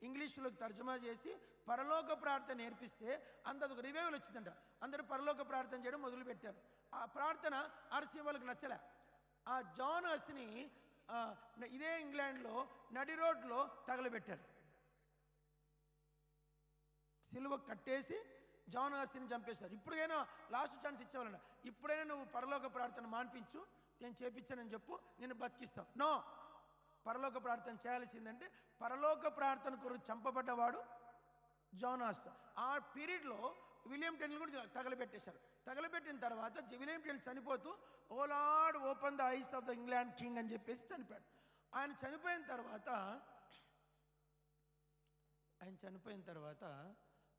ఇంగ్లీష్లోకి తర్జుమా చేసి పరలోక ప్రార్థన నేర్పిస్తే అంతకు రివైవల్ వచ్చిందంట. అందరూ పరలోక ప్రార్థన చేయడం మొదలుపెట్టారు. ఆ ప్రార్థన ఆర్సీ వాళ్ళకి నచ్చలే. ఆ జాన్ హస్ని ఇదే ఇంగ్లాండ్లో నడి రోడ్లో తగలబెట్టారు. సిలువ కట్టేసి జాన్ హస్ని చంపేశారు. ఇప్పుడైనా లాస్ట్ ఛాన్స్ ఇచ్చేవాళ్ళంట. ఇప్పుడైనా నువ్వు పరలోక ప్రార్థన మాన్పించు, నేను చేపించానని చెప్పు, నేను బతికిస్తాను. నో, పరలోక ప్రార్థన చేయాల్సిందంటే పరలోక ప్రార్థన కొరకు చంపబడ్డవాడు జాన్ హస్. ఆ పీరియడ్లో విలియం టెన్లు కూడా తగలబెట్టేశారు. తగలబెట్టిన తర్వాత విలియం టెన్ చనిపోతూ O Lord open the eyes of the England king అని చెప్పేసి చనిపోయాడు. ఆయన చనిపోయిన తర్వాత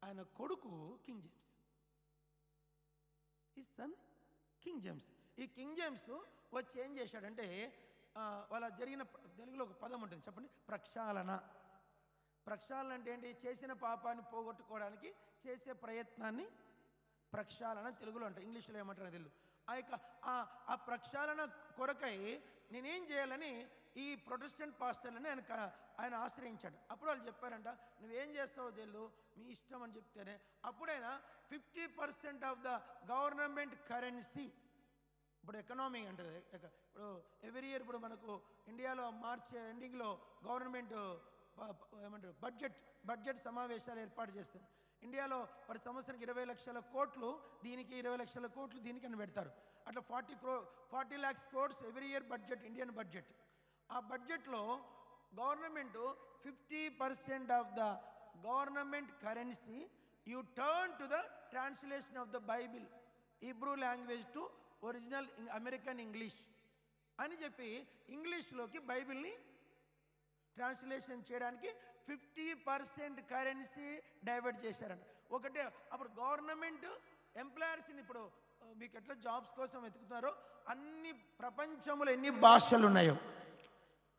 ఆయన కొడుకు కింగ్ జేమ్స్, ఈ సన్ కింగ్ జేమ్స్. ఈ కింగ్ జేమ్స్ వచ్చి ఏం చేశాడంటే వాళ్ళ జరిగిన తెలుగులో ఒక పదం ఉంటుంది, చెప్పండి, ప్రక్షాళన. ప్రక్షాళన అంటే ఏంటి? చేసిన పాపాన్ని పోగొట్టుకోవడానికి చేసే ప్రయత్నాన్ని ప్రక్షాళన తెలుగులో అంటారు. ఇంగ్లీష్లో ఏమంటారో తెలియదు. ఆ ప్రక్షాళన కొరకై నేనేం చేయాలని ఈ ప్రొటెస్టెంట్ పాస్టర్లని ఆయన ఆశ్రయించాడు. అప్పుడు వాళ్ళు చెప్పారంట, నువ్వేం చేస్తావో తెలియదు, మీ ఇష్టం అని చెప్తేనే అప్పుడైనా 50% ఆఫ్ ద గవర్నమెంట్ కరెన్సీ, ఇప్పుడు ఎకనామీ అంటారు, ఇప్పుడు ఎవ్రీ ఇయర్ ఇప్పుడు మనకు ఇండియాలో మార్చ్ ఎండింగ్లో గవర్నమెంట్ ఏమంటారు బడ్జెట్ సమావేశాలు ఏర్పాటు చేస్తారు. ఇండియాలో ప్రతి సంవత్సరానికి 20 లక్షల కోట్లు దీనికి, 20 లక్షల కోట్లు దీనికి అని పెడతారు. అట్లా 40 lakhs crores every year budget, Indian budget. ఆ బడ్జెట్లో government 50% of the government currency you turn to the translation of the Bible Hebrew language to original American English అని చెప్పి ఇంగ్లీష్లోకి బైబిల్ని ట్రాన్స్లేషన్ చేయడానికి 50% కరెన్సీ డైవర్ట్ చేశారంట. ఒకటే అప్పుడు గవర్నమెంట్ ఎంప్లాయర్స్ని, ఇప్పుడు మీకు ఎట్లా జాబ్స్ కోసం వెతుకుతున్నారో అన్ని ప్రపంచంలో ఎన్ని భాషలు ఉన్నాయో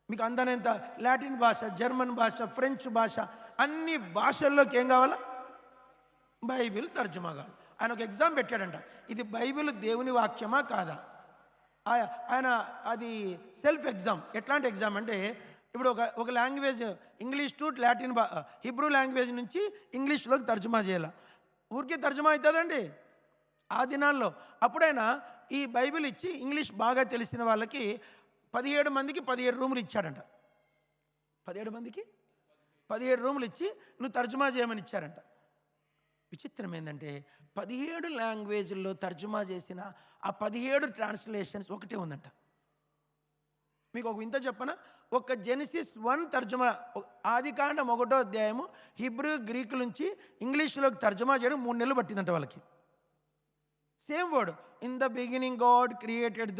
మీకు అందనంత, లాటిన్ భాష, జర్మన్ భాష, ఫ్రెంచ్ భాష, అన్ని భాషల్లోకి ఏం కావాలా? బైబిల్ తర్జుమా కావాలి. ఆయన ఒక ఎగ్జామ్ పెట్టాడంట, ఇది బైబిల్ దేవుని వాక్యమా కాదా? ఆయన అది సెల్ఫ్ ఎగ్జామ్. ఎట్లాంటి ఎగ్జామ్ అంటే ఇప్పుడు ఒక language English to Latin Hebrew language నుంచి ఇంగ్లీష్లోకి తర్జుమా చేయాలి. ఊరికే తర్జుమా అవుతుందండి ఆ దినాల్లో. అప్పుడైనా ఈ బైబిల్ ఇచ్చి ఇంగ్లీష్ బాగా తెలిసిన వాళ్ళకి 17 మందికి 17 రూములు ఇచ్చాడంట. 17 మందికి 17 రూములు ఇచ్చి నువ్వు తర్జుమా చేయమని ఇచ్చారంట. విచిత్రం ఏంటంటే 17 లాంగ్వేజ్ల్లో తర్జుమా చేసిన ఆ 17 ట్రాన్స్లేషన్స్ ఒకటే ఉందంట. మీకు ఒక ఇంత చెప్పనా, ఒక జెనిసిస్ 1 తర్జుమా, ఆదికాండం 1వ అధ్యాయము హిబ్రూ గ్రీకు నుంచి ఇంగ్లీష్లోకి తర్జుమా చేయడం 3 నెలలు పట్టిందంట వాళ్ళకి. Same word, in the beginning God created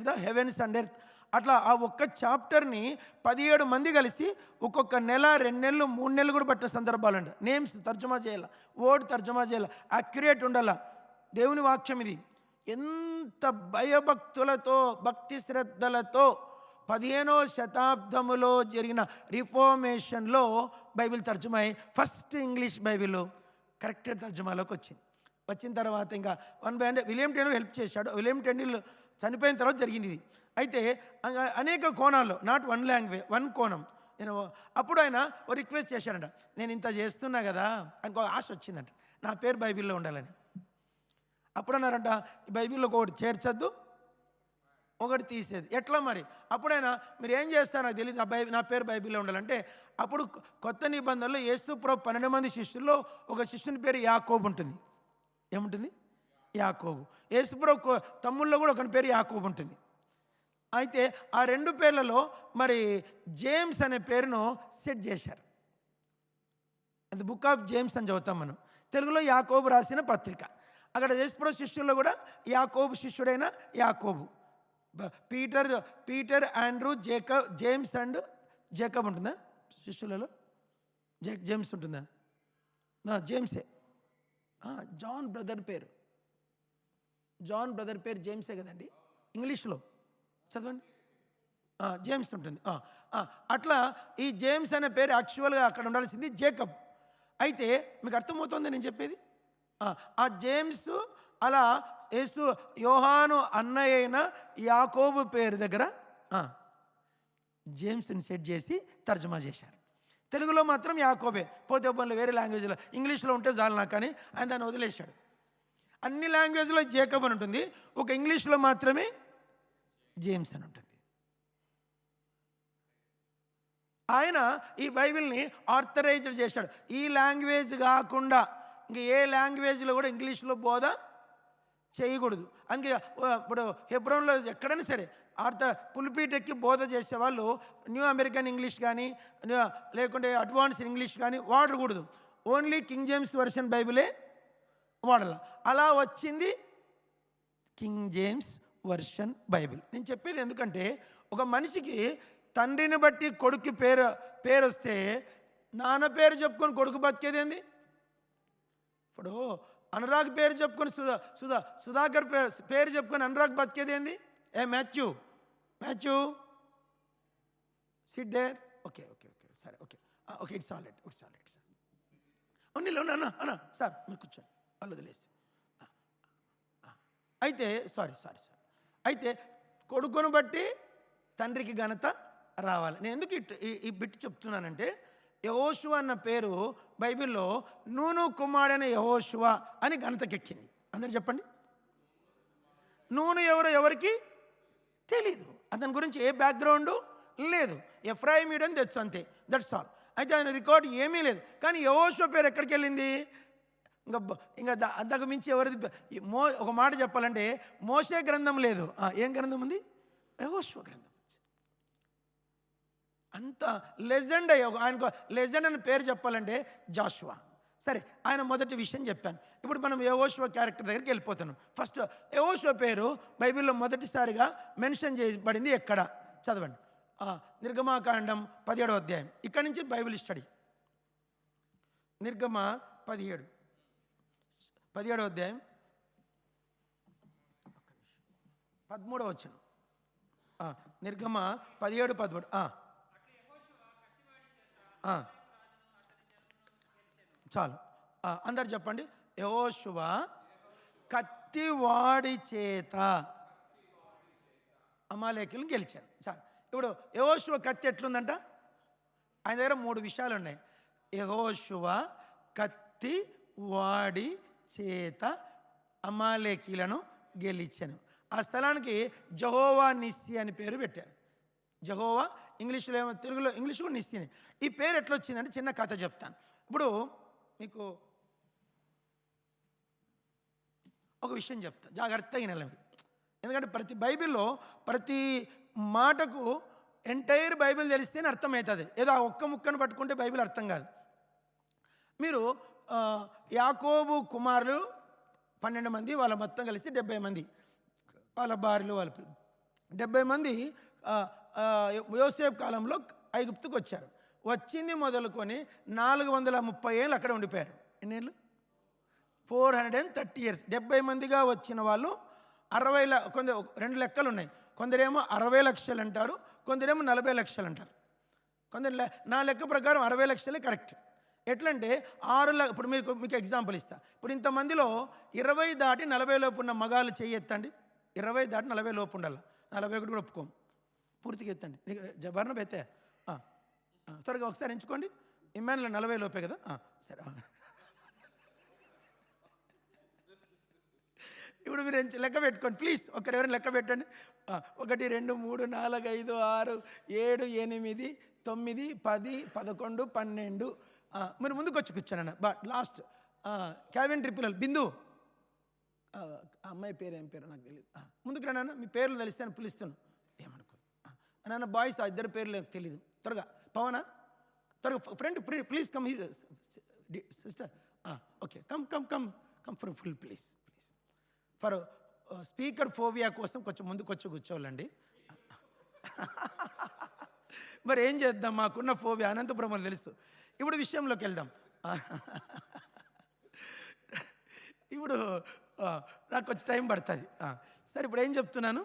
the heavens and earth. అట్లా ఆ ఒక్క చాప్టర్ని 17 మంది కలిసి ఒక్కొక్క నెల, 2 నెలలు, 3 నెలలు కూడా పట్టిన సందర్భాలు అంట. నేమ్స్ తర్జుమా చేయాల, వర్డ్ తర్జుమా చేయాల, అక్యురేట్ ఉండాల. దేవుని వాక్యం ఇది. ఎంత భయభక్తులతో, భక్తి శ్రద్ధలతో 15వ శతాబ్దములో జరిగిన రిఫార్మేషన్లో బైబిల్ తర్జుమా అయి ఫస్ట్ ఇంగ్లీష్ బైబిల్ కరెక్టెడ్ తర్జుమాలోకి వచ్చిన తర్వాత ఇంకా విలియం టెన్నిల్ హెల్ప్ చేశాడు. విలియం టెన్నిల్ చనిపోయిన తర్వాత జరిగింది ఇది. అయితే అనేక కోణాల్లో, నాట్ వన్ కోణం. నేను అప్పుడు ఆయన ఓ రిక్వెస్ట్ చేశాడంట, నేను ఇంత చేస్తున్నా కదా ఆయనకు ఆశ వచ్చిందంట, నా పేరు బైబిల్లో ఉండాలని. అప్పుడు అన్నారంట, ఈ బైబిల్లో ఒకటి చేర్చొద్దు, ఒకటి తీసేది. ఎట్లా మరి? అప్పుడైనా మీరు ఏం చేస్తారో నాకు తెలియదు, నా పేరు బైబిల్లో ఉండాలంటే అప్పుడు కొత్త నిబంధనలో యేసు ప్రభు 12 మంది శిష్యుల్లో ఒక శిష్యుని పేరు యాకోబు ఉంటుంది. ఏముంటుంది? యాకోబు. యేసు ప్రభు తమ్ముళ్ళలో కూడా ఒకని పేరు యాకోబు ఉంటుంది. అయితే ఆ 2 పేర్లలో మరి జేమ్స్ అనే పేరును సెట్ చేశారు. అది బుక్ ఆఫ్ జేమ్స్ అని చదువుతాం మనం. తెలుగులో యాకోబు రాసిన పత్రిక. అక్కడ యేసుప్రభు శిష్యుల్లో కూడా యాకోబు శిష్యుడైన యాకోబు. Peter, Andrew, James and Jacob ఉంటుందా శిష్యులలో? జేమ్స్ ఉంటుందా? జేమ్సే. జాన్ బ్రదర్ పేరు జేమ్సే కదండి ఇంగ్లీష్లో, చదవండి. జేమ్స్ ఉంటుంది. అట్లా ఈ జేమ్స్ అనే పేరు యాక్చువల్గా అక్కడ ఉండాల్సింది జేకబ్. అయితే మీకు అర్థమవుతుంది నేను చెప్పేది? ఆ జేమ్స్ అలా యోహాను అన్నయ్య అయిన యాకోబు పేరు దగ్గర జేమ్స్ని సెట్ చేసి తర్జుమా చేశారు. తెలుగులో మాత్రం యాకోబే. పోతే పోన్లే వేరే లాంగ్వేజ్లో ఇంగ్లీష్లో ఉంటే చాలు నాకు కానీ ఆయన దాన్ని వదిలేశాడు. అన్ని లాంగ్వేజ్లో జేకబ్ అని ఉంటుంది, ఒక ఇంగ్లీష్లో మాత్రమే జేమ్స్ అని ఉంటుంది. ఆయన ఈ బైబిల్ని ఆర్థరైజ్డ్ చేశాడు. ఈ లాంగ్వేజ్ కాకుండా ఇంక ఏ లాంగ్వేజ్లో కూడా ఇంగ్లీష్లో బోధ చేయకూడదు. అందుకే ఇప్పుడు హెబ్రోన్లో ఎక్కడైనా సరే పుల్పీట్ ఎక్కి బోధ చేసేవాళ్ళు న్యూ అమెరికన్ ఇంగ్లీష్ కానీ లేకుంటే అడ్వాన్స్ ఇంగ్లీష్ కానీ వాడకూడదు. ఓన్లీ కింగ్ జేమ్స్ వర్షన్ బైబిలే వాడాల. అలా వచ్చింది కింగ్ జేమ్స్ వర్షన్ బైబిల్. నేను చెప్పేది ఎందుకంటే ఒక మనిషికి తండ్రిని బట్టి కొడుకు పేరు వస్తే నాన్న పేరు చెప్పుకొని కొడుకు బతికేదేంది? ఇప్పుడు అనురాగ్ పేరు చెప్పుకొని సుధాకర్ పేరు చెప్పుకొని అనురాగ్ బతికేదేంది? ఏ మాథ్యూ సిట్ దేర్. ఓకే సరే okay it's all right only అన్న సార్ మీరు కూర్చోండి, వాళ్ళు వదిలేసి. అయితే సారీ అయితే కొడుకును బట్టి తండ్రికి ఘనత రావాలి. నేను ఎందుకు ఈ బిట్ చెప్తున్నానంటే యెహోషువ అన్న పేరు బైబిల్లో నూను కుమారుడైన యెహోషువ అని ఘనతకెక్కింది. అందరు చెప్పండి. నూను ఎవరికి తెలీదు, అతని గురించి ఏ బ్యాక్గ్రౌండు లేదు. ఎఫ్రాయిమీడని తెచ్చు అంతే, దట్స్ ఆల్. అయితే ఆయన రికార్డు ఏమీ లేదు. కానీ యెహోషువ పేరు ఎక్కడికి వెళ్ళింది? ఇంకా అంతకు మించి ఎవరిది? ఒక మాట చెప్పాలంటే మోషే గ్రంథం లేదు. ఏం గ్రంథం ఉంది? యెహోషువ గ్రంథం. అంత లెజెండ్ ఆయనకు లెజెండ్ అని పేరు చెప్పాలంటే జాషువా. సరే, ఆయన మొదటి విషయం చెప్పాను. ఇప్పుడు మనం యెహోషువ క్యారెక్టర్ దగ్గరికి వెళ్ళిపోతాను. ఫస్ట్ యెహోషువ పేరు బైబిల్లో మొదటిసారిగా మెన్షన్ చేయబడింది ఎక్కడ? చదవండి. నిర్గమాకాండం 17వ అధ్యాయం. ఇక్కడి నుంచి బైబిల్ స్టడీ. నిర్గమ 17వ అధ్యాయం 13వ వచనం. నిర్గమ 17:13. చాలు, అందరు చెప్పండి. యెహోషువ కత్తివాడి చేత అమాలేకీయులను గెలిచాడు. చాలు. ఇప్పుడు యెహోషువ కత్తి ఎట్లుందంట? ఆయన దగ్గర 3 విషయాలు ఉన్నాయి. యెహోషువ కత్తి వాడి చేత అమాలేకీయులను గెలిచాను. ఆ స్థలానికి జెహోవా నిస్సి అని పేరు పెట్టారు. జెహోవా ఇంగ్లీష్లో ఏమో, తెలుగులో ఇంగ్లీష్లో నిస్సిని. ఈ పేరు ఎట్లా వచ్చిందంటే చిన్న కథ చెప్తాను. ఇప్పుడు మీకు ఒక విషయం చెప్తాను, జాగ్రత్తగా వినాలి. ఎందుకంటే ప్రతి బైబిల్లో ప్రతి మాటకు ఎంటైర్ బైబిల్ తెలిస్తేనే అర్థమవుతుంది. ఏదో ఆ ఒక్క ముక్కను పట్టుకుంటే బైబిల్ అర్థం కాదు. మీరు యాకోబు కుమారులు 12 మంది, వాళ్ళ మొత్తం కలిసి 70 మంది, వాళ్ళ భార్యలు, వాళ్ళ 70 మంది యోసేపు కాలంలో ఐగుప్తుకు వచ్చారు. వచ్చింది మొదలుకొని 430 ఏళ్ళు అక్కడ ఉండిపోయారు. ఎన్నేళ్ళు? 430 years. 70 మందిగా వచ్చిన వాళ్ళు 60 కొందరు 2 లెక్కలు ఉన్నాయి. కొందరేమో 60 లక్షలు అంటారు, కొందరేమో 40 లక్షలు అంటారు. కొందరు నా లెక్క ప్రకారం 60 లక్షలే కరెక్ట్. ఎట్లంటే ఇప్పుడు మీకు ఎగ్జాంపుల్ ఇస్తా. ఇప్పుడు ఇంతమందిలో 20 దాటి 40 లోపు ఉన్న మగాళ్ళు చెయ్యెత్తండి. 20 దాటి 40 లోపు ఉండాలి. 41 కూడా ఒప్పుకోము. పూర్తిగా ఎత్తండి. జబర్న పెతే త్వరగా ఒకసారి ఎంచుకోండి. ఇమ్మాన్లో 40 లోపే కదా? సరే. ఇప్పుడు మీరు లెక్క పెట్టుకోండి ప్లీజ్. ఎవరైనా లెక్క పెట్టండి. 1 2 3 4 5 6 7 8 9 10 11 12. మీరు ముందుకు వచ్చి కూర్చోనన్న. లాస్ట్ క్యాబిన్ ట్రిపుల్ బిందు, అమ్మాయి పేరు ఏం పేరు నాకు తెలియదు. ముందుకు రానన్న, మీ పేర్లు తెలిస్తే అని పిలుస్తాను. ఏమనుకో నాన్న. బాయ్స్ 2 పేర్లు నాకు తెలీదు. త్వరగా పవనా, త్వరగా friend please come sister. Okay come for full please. For speaker phobia కోసం కొంచెం ముందుకు వచ్చి కూర్చోవాలండి. మరి ఏం చేద్దాం, మాకున్న ఫోబియా అనంతపురం తెలుసు. ఇప్పుడు విషయంలోకి వెళ్దాం. ఇప్పుడు నాకు కొంచెం టైం పడుతుంది. సరే, ఇప్పుడు ఏం చెప్తున్నాను.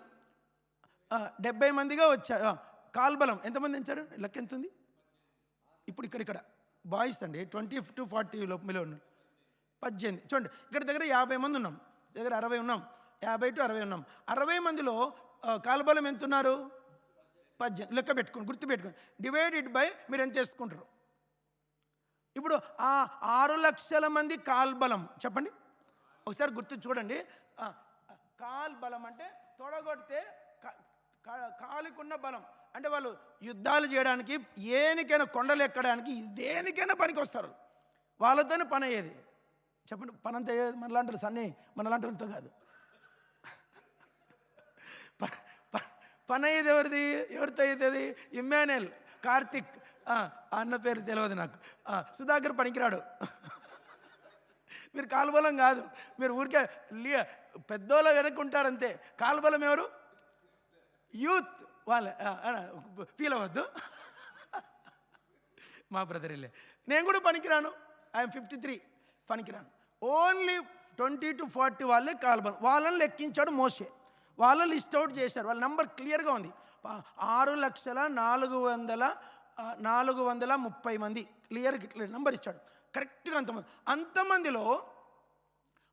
70 మందిగా వచ్చారు. కాల్బలం ఎంతమంది ఎంచారు? లెక్క ఎంత ఉంది ఇప్పుడు? ఇక్కడ బాయ్స్ అండి 20 to 40 లోపల ఉన్నారు. 18 చూడండి. ఇక్కడ దగ్గర 50 మంది ఉన్నాం, దగ్గర 60 ఉన్నాం. 50 to 60 ఉన్నాం. 60 మందిలో కాల్బలం ఎంత ఉన్నారు? 18. లెక్క పెట్టుకోండి, గుర్తు పెట్టుకోండి. డివైడెడ్ బై మీరు ఎంత వేసుకుంటారు? ఇప్పుడు ఆ 6,00,000 మంది కాల్బలం చెప్పండి ఒకసారి గుర్తు చూడండి. కాల్బలం అంటే తొడగొడితే కాలుకున్న బలం. అంటే వాళ్ళు యుద్ధాలు చేయడానికి, ఏనికైనా కొండలు ఎక్కడానికి, దేనికైనా పనికి వస్తారు. వాళ్ళతోనే పని అయ్యేది. చెప్పండి, పని అంతా మనలాంటి సన్నీ మనలాంటి వాళ్ళతో కాదు. పని అయ్యేది ఎవరితో అవుతుంది? ఇమ్మాన్యుయల్, కార్తిక్, అన్న పేరు తెలియదు నాకు, సుధాకర్ పనికిరాడు. మీరు కాలుబలం కాదు, మీరు ఊరికే పెద్దోళ్ళ వెనక్కుంటారంతే. కాలుబలం ఎవరు? యూత్. వాళ్ళ ఫీల్ అవ్వద్దు, మా బ్రదర్ ఇల్లే. నేను కూడా పనికిరాను, ఐఎమ్ 53, పనికిరాను. ఓన్లీ 20 to 40 వాళ్ళే కాలుబలం. వాళ్ళని లెక్కించాడు మోషే. వాళ్ళని లిస్ట్ అవుట్ చేశారు. వాళ్ళ నెంబర్ క్లియర్గా ఉంది, 6,430 మంది. క్లియర్ నెంబర్ ఇచ్చాడు కరెక్ట్గా. అంతమందిలో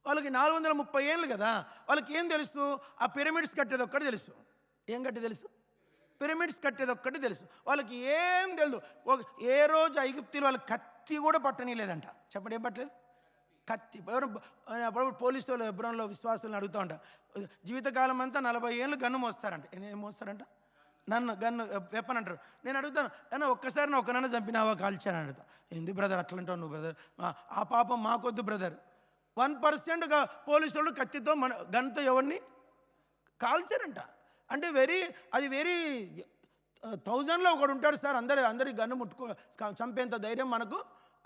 వాళ్ళకి 430 ఏళ్ళు కదా, వాళ్ళకి ఏం తెలుసు? ఆ పిరమిడ్స్ కట్టేది ఒక్కటి తెలుసు. ఏం కట్టి తెలుసు? పిరమిడ్స్ కట్టేది ఒక్కటి తెలుసు. వాళ్ళకి ఏం తెలియదు. ఏ రోజు ఐగుప్తీలు వాళ్ళకి కత్తి కూడా పట్టనీలేదంట. చెప్పండి, ఏం పట్టలేదు? కత్తి. అప్పుడు పోలీసు వాళ్ళు ఎబ్రోన్లో విశ్వాసాలను అడుగుతూ ఉంటా, జీవితకాలం అంతా 40 ఏళ్ళు గన్ను మోస్తారంట. ఏం మోస్తారంట? నన్ను గన్ను వెపన్ అంటారు. నేను అడుగుతాను, అయినా ఒక్కసారి నా ఒక్కనన్నా చంపినావా, కాల్చాను అడుగుతా. ఎందుకు బ్రదర్ అట్లా అంటావు నువ్వు బ్రదర్? ఆ పాపం మాకొద్దు బ్రదర్. 1% పోలీసు వాళ్ళు కత్తితో గన్తో ఎవరిని కాల్చారంట. అంటే అది వెరీ 1000లో ఒకడు ఉంటాడు సార్. అందరి గన్ను చంపేంత ధైర్యం మనకు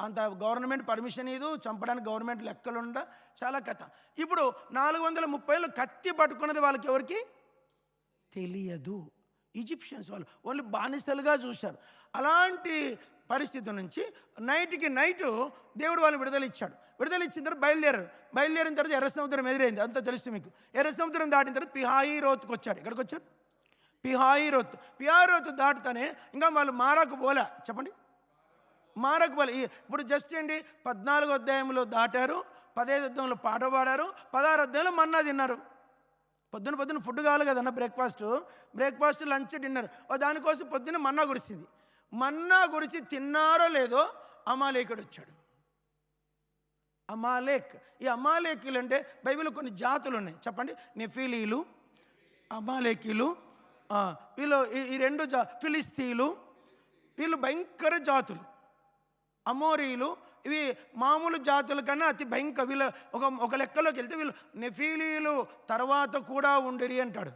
అంత గవర్నమెంట్ పర్మిషన్ ఇది, చంపడానికి గవర్నమెంట్ లెక్కలు ఉండ చాలా కథ. ఇప్పుడు 430 కత్తి పట్టుకున్నది వాళ్ళకి ఎవరికి తెలియదు. ఈజిప్షియన్స్ వాళ్ళు ఓన్లీ బానిసలుగా చూశారు. అలాంటి పరిస్థితి నుంచి నైట్కి నైటు దేవుడు వాళ్ళని విడుదల ఇచ్చాడు. విడుదల ఇచ్చిన తర్వాత బయలుదేరిన తర్వాత ఎర్ర సముద్రం ఎదురైంది, అంతా తెలుసు మీకు. ఎర్ర సముద్రం దాటిన తర్వాత పిహాయిరోత్కి వచ్చాడు. ఎక్కడికి వచ్చాడు? పిహాయిరోత్ దాటుతానే ఇంకా వాళ్ళు మారాకు పోలే. చెప్పండి, మారాకు పోలే. ఇప్పుడు జస్ట్ ఏంటి, 14వ అధ్యాయంలో దాటారు, 15వ అధ్యాయంలో పాట పాడారు, 16వ అధ్యాయంలో మన్నా తిన్నారు. పొద్దున ఫుడ్ కావాలి కదన్న, బ్రేక్ఫాస్ట్ లంచ్ డిన్నర్. దానికోసం పొద్దున్న మన్నా కురిసింది. మన్నా గురించి తిన్నారో లేదో అమాలేకుడు వచ్చాడు. ఈ అమాలేకీలు అంటే బైబిల్లో కొన్ని జాతులు ఉన్నాయి. చెప్పండి, నెఫీలీలు, అమాలేకీలు, వీళ్ళు ఈ రెండు ఫిలిస్తీన్లు, వీళ్ళు భయంకర జాతులు. అమోరీలు, ఇవి మామూలు జాతుల కన్నా అతి భయంకర. వీళ్ళు ఒక లెక్కలోకి వెళ్తే వీళ్ళు నెఫీలీలు తర్వాత కూడా ఉండిరి అంటాడు.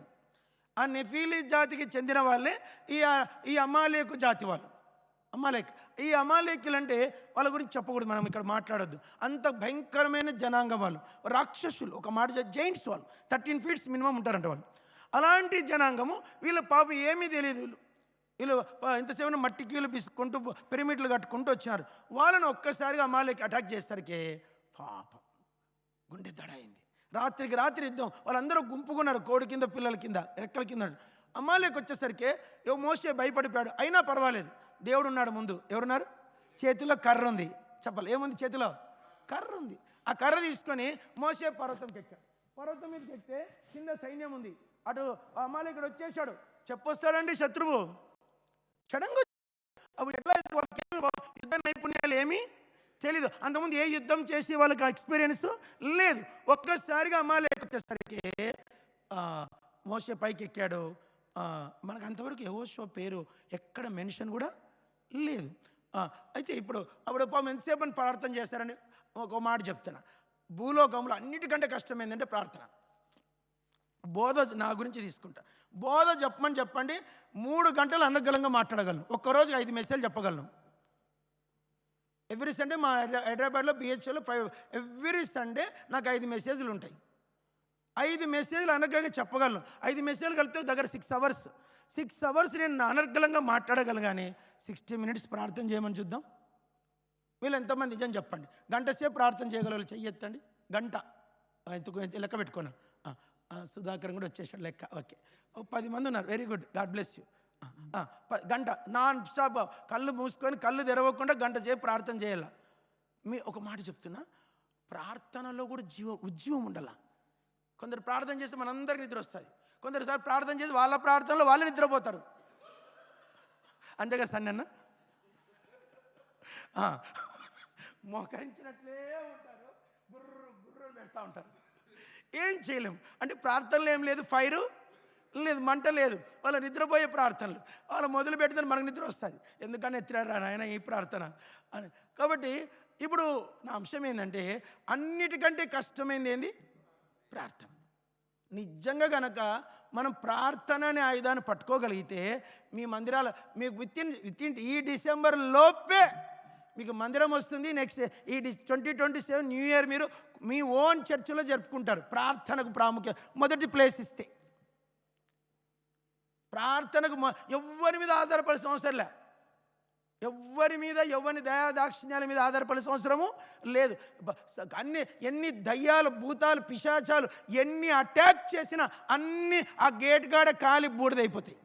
ఆ నెఫీలీ జాతికి చెందిన వాళ్ళే ఈ అమాలేకు జాతి వాళ్ళు. ఈ అమాలేకులు అంటే వాళ్ళ గురించి చెప్పకూడదు, మనం ఇక్కడ మాట్లాడొద్దు. అంత భయంకరమైన జనాంగం వాళ్ళు, రాక్షసులు. ఒక మాట జైంట్స్ వాళ్ళు, 13 feet మినిమం ఉంటారంట వాళ్ళు. అలాంటి జనాంగము. వీళ్ళ పాపం ఏమీ తెలియదు. వీళ్ళు ఇంతసేపు మట్టికీలు పిసుకుంటూ పిరమిడ్లు కట్టుకుంటూ వచ్చినారు. వాళ్ళని ఒక్కసారిగా అమాలేకి అటాక్ చేసరికి పాపం గుండె దడైంది. రాత్రికి రాత్రి యుద్ధం. వాళ్ళందరూ గుంపుకున్నారు, కోడి కింద, పిల్లల కింద, రెక్కల కింద. అమాలేకి వచ్చేసరికి మోషే భయపడిపోయాడు. అయినా పర్వాలేదు, దేవుడు ఉన్నాడు ముందు. ఎవరున్నారు? చేతిలో కర్ర ఉంది. చెప్పాలి, ఏముంది చేతిలో? కర్ర ఉంది. ఆ కర్ర తీసుకొని మోషే పర్వతంకి ఎక్కాడు. పర్వతం మీదకి ఎక్కితే కింద సైన్యం ఉంది. అటు అమాలేకుడు వచ్చేసాడు. చెప్పొస్తాడండి శత్రువు సడన్గా. అప్పుడు ఎట్లా? యుద్ధ నైపుణ్యాలు ఏమీ తెలీదు. అంతకుముందు ఏ యుద్ధం చేసి వాళ్ళకి ఎక్స్పీరియన్స్ లేదు. ఒక్కసారిగా అమాలేకు వచ్చేసరికి మోషే పైకి ఎక్కాడు. మనకు అంతవరకు యెహోషువ పేరు ఎక్కడ మెన్షన్ కూడా లేదు. అయితే అప్పుడు పాపం ఎంతసేపు అని ప్రార్థన చేస్తారని ఒక మాట చెప్తున్నా. భూలోకంలో అన్నిటికంటే కష్టం ఏంటంటే ప్రార్థన. బోధ నా గురించి తీసుకుంటా. బోధ చెప్పండి, 3 గంటలు అనర్గళంగా మాట్లాడగలను. ఒక్కరోజు 5 మెసేజ్లు చెప్పగలను. ఎవ్రీ సండే మా హైదరాబాద్లో బిహెచ్ఎల్లో ఎవ్రీ సండే నాకు 5 మెసేజ్లు ఉంటాయి. 5 మెసేజ్లు అనర్గళంగా చెప్పగలను. 5 మెసేజ్లు కలిపితే దగ్గర 6 hours. 6 hours నేను అనర్గళంగా మాట్లాడగలను. కానీ 60 minutes ప్రార్థన చేయమని చూద్దాం. వీళ్ళు ఎంతమంది నిజం చెప్పండి? గంట సేపు ప్రార్థన చేయగలరు? చెయ్యెత్తండి. గంట లెక్క పెట్టుకున్నాను. సుధాకర్ కూడా వచ్చేసాడు లెక్క. ఓకే, 10 మంది ఉన్నారు. Very good, God bless you. గంట నాన్ స్టాప్, కళ్ళు మూసుకొని కళ్ళు తెరవకుండా గంట సేపు ప్రార్థన చేయాల. ఒక మాట చెప్తున్నా, ప్రార్థనలో కూడా ఉజ్జీవం ఉండాల. కొందరు ప్రార్థన చేస్తే మనందరికి నిద్ర వస్తుంది. కొందరుసారి ప్రార్థన చేసి వాళ్ళ ప్రార్థనలో వాళ్ళే నిద్రపోతారు. అంతేగా సన్నన్న? మోకరించినట్లే ఉంటారు, గుర్రు గుర్రు పెడతా ఉంటారు. ఏం చేయలేం. అంటే ప్రార్థనలు ఏం లేదు, ఫైరు లేదు, మంట లేదు, వాళ్ళ నిద్రపోయే ప్రార్థనలు. వాళ్ళు మొదలు పెడితే మనకు నిద్ర వస్తుంది, ఎందుకని ఎత్తిరారా ఆయన ఈ ప్రార్థన అని. కాబట్టి ఇప్పుడు నా అంశం ఏంటంటే, అన్నిటికంటే కష్టమైంది ఏంది? ప్రార్థన. నిజంగా కనుక మనం ప్రార్థన అనే ఆయుధాన్ని పట్టుకోగలిగితే మీ మందిరాల మీకు విత్ ఇన్ ఈ డిసెంబర్ లోపే మీకు మందిరం వస్తుంది. నెక్స్ట్ ఈ 2027 న్యూ ఇయర్ మీరు మీ ఓన్ చర్చిలో జరుపుకుంటారు. ప్రార్థనకు ప్రాముఖ్యత మొదటి ప్లేస్ ఇస్తే, ప్రార్థనకు ఎవ్వరి మీద ఆధారపడాల్సిన అవసరం లే, ఎవ్వరి మీద ఎవరి దయాదాక్షిణ్యాల మీద ఆధారపడాల్సిన అవసరము లేదు. ఎన్ని దయ్యాలు, భూతాలు, పిశాచాలు ఎన్ని అటాక్ చేసినా అన్ని ఆ గేట్ కాడ కాలి బూడిదైపోతాయి.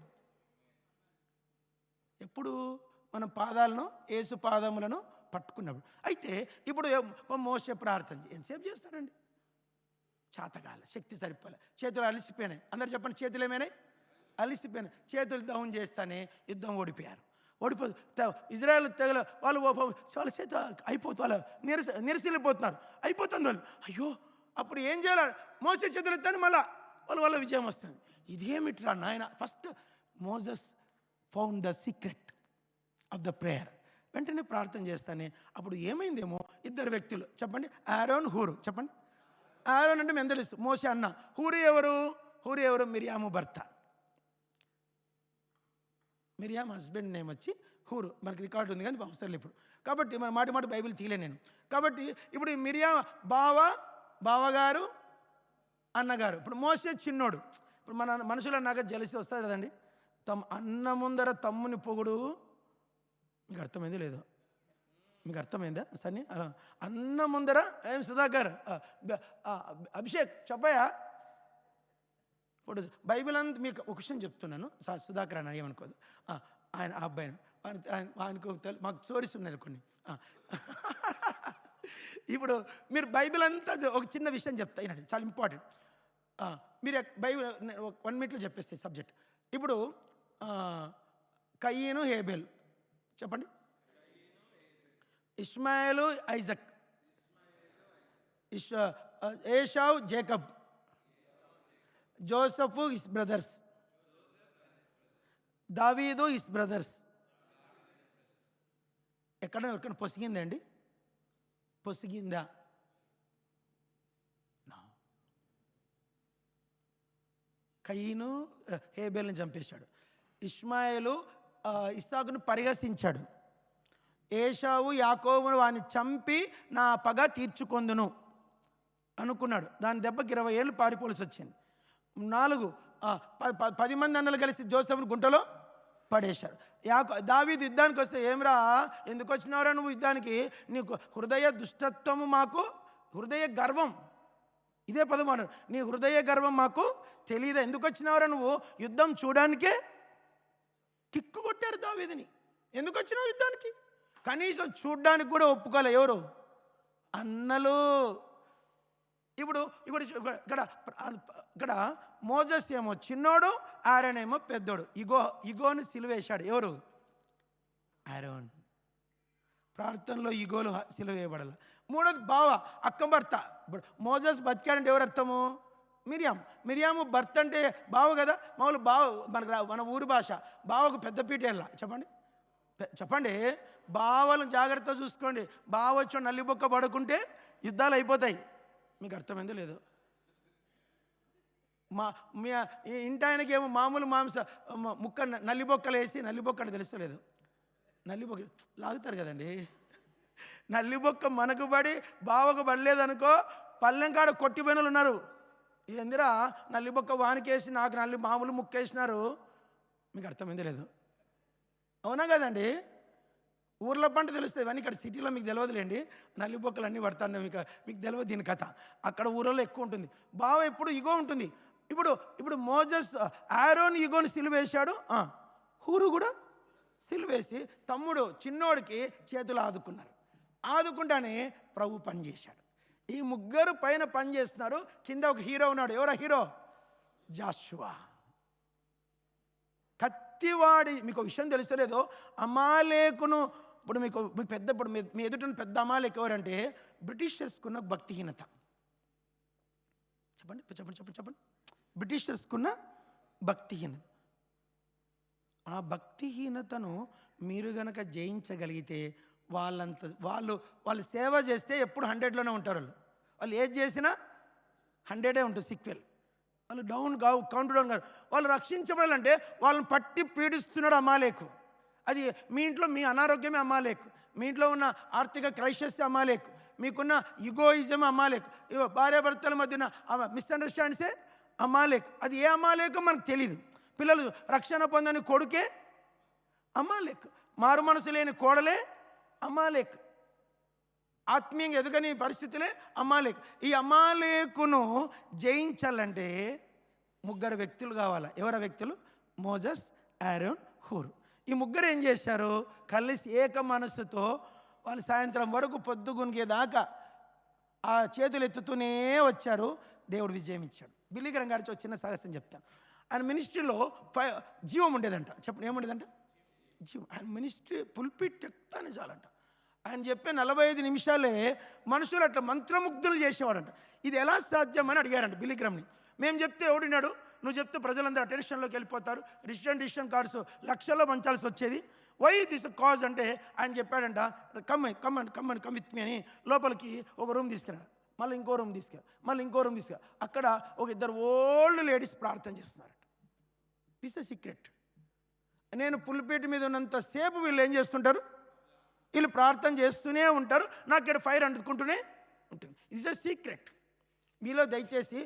ఎప్పుడు మన పాదాలను, యేసు పాదములను పట్టుకున్నప్పుడు. అయితే ఇప్పుడు మోసే ప్రార్థన ఎంతసేపు చేస్తాడండి? చాతగాల, శక్తి సరిపోలే, చేతులు అలిసిపోయినాయి. అందరు చెప్పండి, చేతులు ఏమైనాయి? అలిసిపోయినాయి. చేతులు డౌన్ చేస్తానే యుద్ధం ఓడిపోయారు. ఇజ్రాయెల్ తెగల వాళ్ళు వాళ్ళ చేత అయిపోతు, వాళ్ళ నిరసిల్లిపోతున్నారు, అయిపోతుంది వాళ్ళు. అయ్యో, అప్పుడు ఏం చేయాలి? మోసే చేతులు ఎత్తాను, మళ్ళా వాళ్ళ విజయం వస్తుంది. ఇదేమిట్రా నాయన? First Moses found the secret of the prayer. వెంటనే ప్రార్థన చేస్తానే అప్పుడు ఏమైందేమో, ఇద్దరు వ్యక్తులు చెప్పండి, ఆరోన్, హూరు. చెప్పండి. ఆరోన్ అంటే మేము తెలుసు, మోసే అన్న. హూరు ఎవరు? హూరు ఎవరు? మిరియాము భర్త. మిరియామ్ హస్బెండ్ నేమ్ వచ్చి హూరు. మనకి రికార్డు ఉంది కానీ అవసరం ఇప్పుడు. కాబట్టి మన మాట బైబిల్ తీయలే నేను. కాబట్టి ఇప్పుడు మిరియామ్ బావగారు, అన్నగారు. ఇప్పుడు మోసే చిన్నోడు. ఇప్పుడు మన మనుషులు అన్నాక జలసి వస్తుంది కదండి. అన్న ముందర తమ్ముని పొగుడు. మీకు అర్థమైంది లేదో? మీకు అర్థమైందా సన్ని? అన్న ముందర ఏం సుధాకర్, అభిషేక్ చెప్పయా? ఇప్పుడు బైబిల్ అంతా మీకు ఒక విషయం చెప్తున్నాను, సుధాకర్ అని ఏమనుకోదు. ఆయన ఆ అబ్బాయిని ఆయనకు మాకు స్టోరీస్ ఉన్నాయి కొన్ని. ఇప్పుడు మీరు బైబిల్ అంతా ఒక చిన్న విషయం చెప్తా, అయినండి చాలా ఇంపార్టెంట్. మీరు బైబిల్ 1 minute చెప్పేస్తే సబ్జెక్ట్. ఇప్పుడు కయీను, హేబెల్ చెప్పండి. ఇష్మాయేలు, ఐజక్. ఏషావు, జేకబ్. Joseph, his brothers. దావీదు, హిస్ బ్రదర్స్. ఎక్కడ పొసిగిందండి? పొసిగిందా? కయీను హేబేల్ని చంపేశాడు. ఇష్మాయేలు ఇస్సాకును పరిహసించాడు. ఏషావు యాకోబును వాడిని చంపి నా పగ తీర్చుకొందును అనుకున్నాడు. దాని దెబ్బకి 20 ఏళ్ళు పారిపోవలసి వచ్చింది. 10 మంది అన్నలు కలిసి జోసెఫ్ను గుంటలో పడేశారు. దావీదు యుద్ధానికి వస్తే, ఏమిరా ఎందుకు వచ్చినావురా నువ్వు యుద్ధానికి? నీకు హృదయ దుష్టత్వము, మాకు హృదయ గర్వం. ఇదే పదమాడు, నీ హృదయ గర్వం మాకు తెలియదా? ఎందుకు వచ్చినావురా నువ్వు? యుద్ధం చూడడానికే. కిక్కు కొట్టారు దావీదుని. ఎందుకు వచ్చినావు యుద్ధానికి? కనీసం చూడ్డానికి కూడా ఒప్పుకోలే ఎవరు? అన్నలు. ఇప్పుడు ఇక్కడ మోజెస్ ఏమో చిన్నోడు, ఆరోన్ ఏమో పెద్దోడు. ఇగోను సిలువేశాడు. ఎవరు? ఆరోన్. ప్రార్థనలో ఈగోలు సిలువేయబడాలి. మూడోది బావ, అక్క భర్త. ఇప్పుడు మోజెస్ బతికాడంటే ఎవరు అర్థము? మిరియాము భర్త అంటే బావ కదా. మామూలు బావ మన ఊరి భాష. బావకు పెద్ద పీట వెళ్ళా. చెప్పండి. బావలను జాగ్రత్తగా చూసుకోండి. బావ వచ్చి నల్లిబొక్క పడుకుంటే యుద్ధాలు అయిపోతాయి. మీకు అర్థమైందో లేదో? మీ ఇంటి ఆయనకి ఏమో మామూలు ముక్క నల్లిబొక్కలు వేసి, నల్లిబొక్క అంటే తెలుస్తలేదు, నల్లిబొక్క లాగుతారు కదండి. నల్లిబొక్క మనకు పడి బావకు పడలేదనుకో, పల్లెం కాడ కొట్టిపోయిన ఉన్నారు. ఏందిరా నల్లిబొక్క వానికేసి నాకు మామూలు ముక్కేసినారు. మీకు అర్థమైందో లేదు? అవునా కదండి? ఊర్లో పంట తెలుస్తుంది అని, ఇక్కడ సిటీలో మీకు తెలియదులేండి. నల్లిబొక్కలు అన్నీ పడతాను, మీకు తెలియదు దీని కథ. అక్కడ ఊళ్ళో ఎక్కువ ఉంటుంది. బావ ఎప్పుడు ఇగో ఉంటుంది. ఇప్పుడు మోజెస్ ఆరోన్ ఇగోని సిలువేశాడు. హూరు కూడా సిలువేసి తమ్ముడు చిన్నోడికి చేతులు ఆదుకున్నారు. ఆదుకుంటానే ప్రభు పనిచేశాడు. ఈ ముగ్గురు పైన పని చేస్తున్నారు. కింద ఒక హీరో ఉన్నాడు. ఎవరా హీరో? జాషువా. కత్తివాడి. మీకు విషయం తెలుస్తలేదో, అమాలేకును ఇప్పుడు మీకు పెద్ద ఇప్పుడు మీ ఎదుట పెద్ద అమాలేక్ ఎవరంటే బ్రిటిషర్స్కున్న భక్తిహీనత. చెప్పండి చెప్పండి చెప్పండి చెప్పండి. బ్రిటిషర్స్కున్న భక్తిహీనత. ఆ భక్తిహీనతను మీరు గనక జయించగలిగితే వాళ్ళు సేవ చేస్తే ఎప్పుడు 100లోనే ఉంటారు. వాళ్ళు ఏది చేసినా 100 ఉంటుంది సీక్వెల్. వాళ్ళు కౌంట్ డౌన్ కాదు. వాళ్ళు రక్షించబడాలంటే వాళ్ళని పట్టి పీడిస్తున్నాడు అమాలేకు. అది మీ ఇంట్లో మీ అనారోగ్యమే అమాలేకు, మీ ఇంట్లో ఉన్న ఆర్థిక క్రైసిస్ అమాలేకు, మీకున్న ఇగోయిజం అమాలేకు, భార్యాభర్తల మధ్యన మిస్అండర్స్టాండ్సే అమాలేకు. అది ఏ అమాలేకో మనకు తెలియదు. పిల్లలు రక్షణ పొందని కొడుకే అమాలేకు, మారు మనసు లేని కోడలే అమాలేకు, ఆత్మీయంగా ఎదగని పరిస్థితులే అమాలేకు. ఈ అమాలేకును జయించాలంటే 3 వ్యక్తులు కావాలి. ఎవరు వ్యక్తులు? Moses, Aaron, who're. ఈ 3 ఏం చేశారు? కలిసి ఏక మనస్సుతో వాళ్ళు సాయంత్రం వరకు పొద్దుగునిగేదాకా ఆ చేతులు ఎత్తుతూనే వచ్చారు. దేవుడు విజయం ఇచ్చాడు. బిల్లీ గ్రహం గారికి చిన్న సాహసం చెప్తాను. ఆయన మినిస్ట్రీలో జీవం ఉండేదంట. చెప్పండి, ఏముండేదంట? జీవం. ఆయన మినిస్ట్రీ పుల్పిట్ ఎక్తానే చాలంట. ఆయన చెప్పే 45 నిమిషాలే మనుషులు అట్లా మంత్రముగ్ధులు చేసేవాడంట. ఇది ఎలా సాధ్యమని అడిగారంట బిల్లీ గ్రహాంని. మేము చెప్తే ఎవడినాడు, నువ్వు చెప్తే ప్రజలందరూ అటెన్షన్లోకి వెళ్ళిపోతారు, రిజిస్ట్రేషన్ కార్డ్స్ లక్షల్లో పంచాల్సి వచ్చేది. వై దిస్ కాజ్ అంటే ఆయన చెప్పాడంట, కమ్ విత్ మీ అని లోపలికి ఒక రూమ్ తీసుకెళ్ళాడు. మళ్ళీ ఇంకో రూమ్ తీసుకెళ్ళాడు. అక్కడ ఒక 2 ఓల్డ్ లేడీస్ ప్రార్థన చేస్తున్నారట. This the secret. నేను పుల్పేట మీద ఉన్నంతసేపు వీళ్ళు ఏం చేస్తుంటారు? వీళ్ళు ప్రార్థన చేస్తూనే ఉంటారు. నాకు ఇక్కడ ఫైర్ అందుకుంటూనే ఉంటుంది. It's a secret. మీలో దయచేసి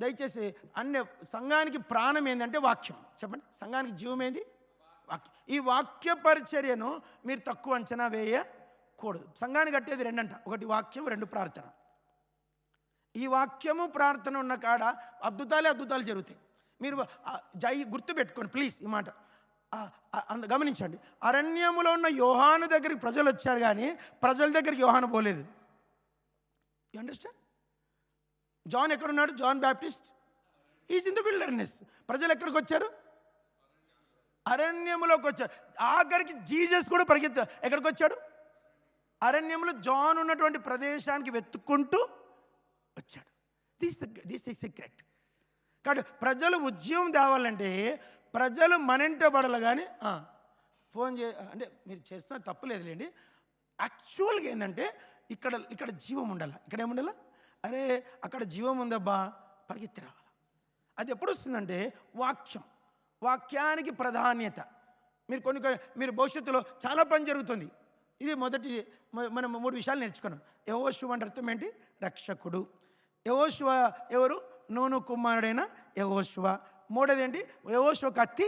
దయచేసి అన్ని సంఘానికి ప్రాణం ఏంటంటే వాక్యం. చెప్పండి, సంఘానికి జీవం ఏంది? వాక్యం. ఈ వాక్య పరిచర్యను మీరు తక్కువ అంచనా వేయకూడదు. సంఘానికి కట్టేది 2 అంట. 1 వాక్యం, 2 ప్రార్థన. ఈ వాక్యము ప్రార్థన ఉన్న కాడ అద్భుతాలు జరుగుతాయి. మీరు గుర్తుపెట్టుకోండి ప్లీజ్ ఈ మాట. గమనించండి. అరణ్యములో ఉన్న యోహాను దగ్గరికి ప్రజలు వచ్చారు, కానీ ప్రజల దగ్గరికి యోహాను పోలేదు. You understand? జాన్ ఎక్కడున్నాడు? John Baptist is in the wilderness. ప్రజలు ఎక్కడికి వచ్చారు? అరణ్యములోకి వచ్చారు. ఆఖరికి జీసస్ కూడా ఎక్కడికి వచ్చాడు? అరణ్యములో జాన్ ఉన్నటువంటి ప్రదేశానికి వెతుక్కుంటూ వచ్చాడు. This is secret. కాబట్టి ప్రజలు ఉద్యమం తేవాలంటే ప్రజలు మనంటబడాలి. కానీ ఫోన్ అంటే మీరు చేస్తున్న తప్పులేదులేండి. యాక్చువల్గా ఏంటంటే ఇక్కడ జీవం ఉండాలి. ఇక్కడ ఏముండాలి? అరే అక్కడ జీవం ఉందబ్బా, పరిగెత్తి రావాలి. అది ఎప్పుడు వస్తుందంటే వాక్యానికి ప్రాధాన్యత. మీరు భవిష్యత్తులో చాలా పని జరుగుతుంది. ఇది మనం 3 విషయాలు నేర్చుకున్నాం. యెహోషువ అంటే అర్థం ఏంటి? రక్షకుడు. యెహోషువ ఎవరు? నూను కుమారుడైన యెహోషువ. 3వది ఏంటి? యెహోషువ కత్తి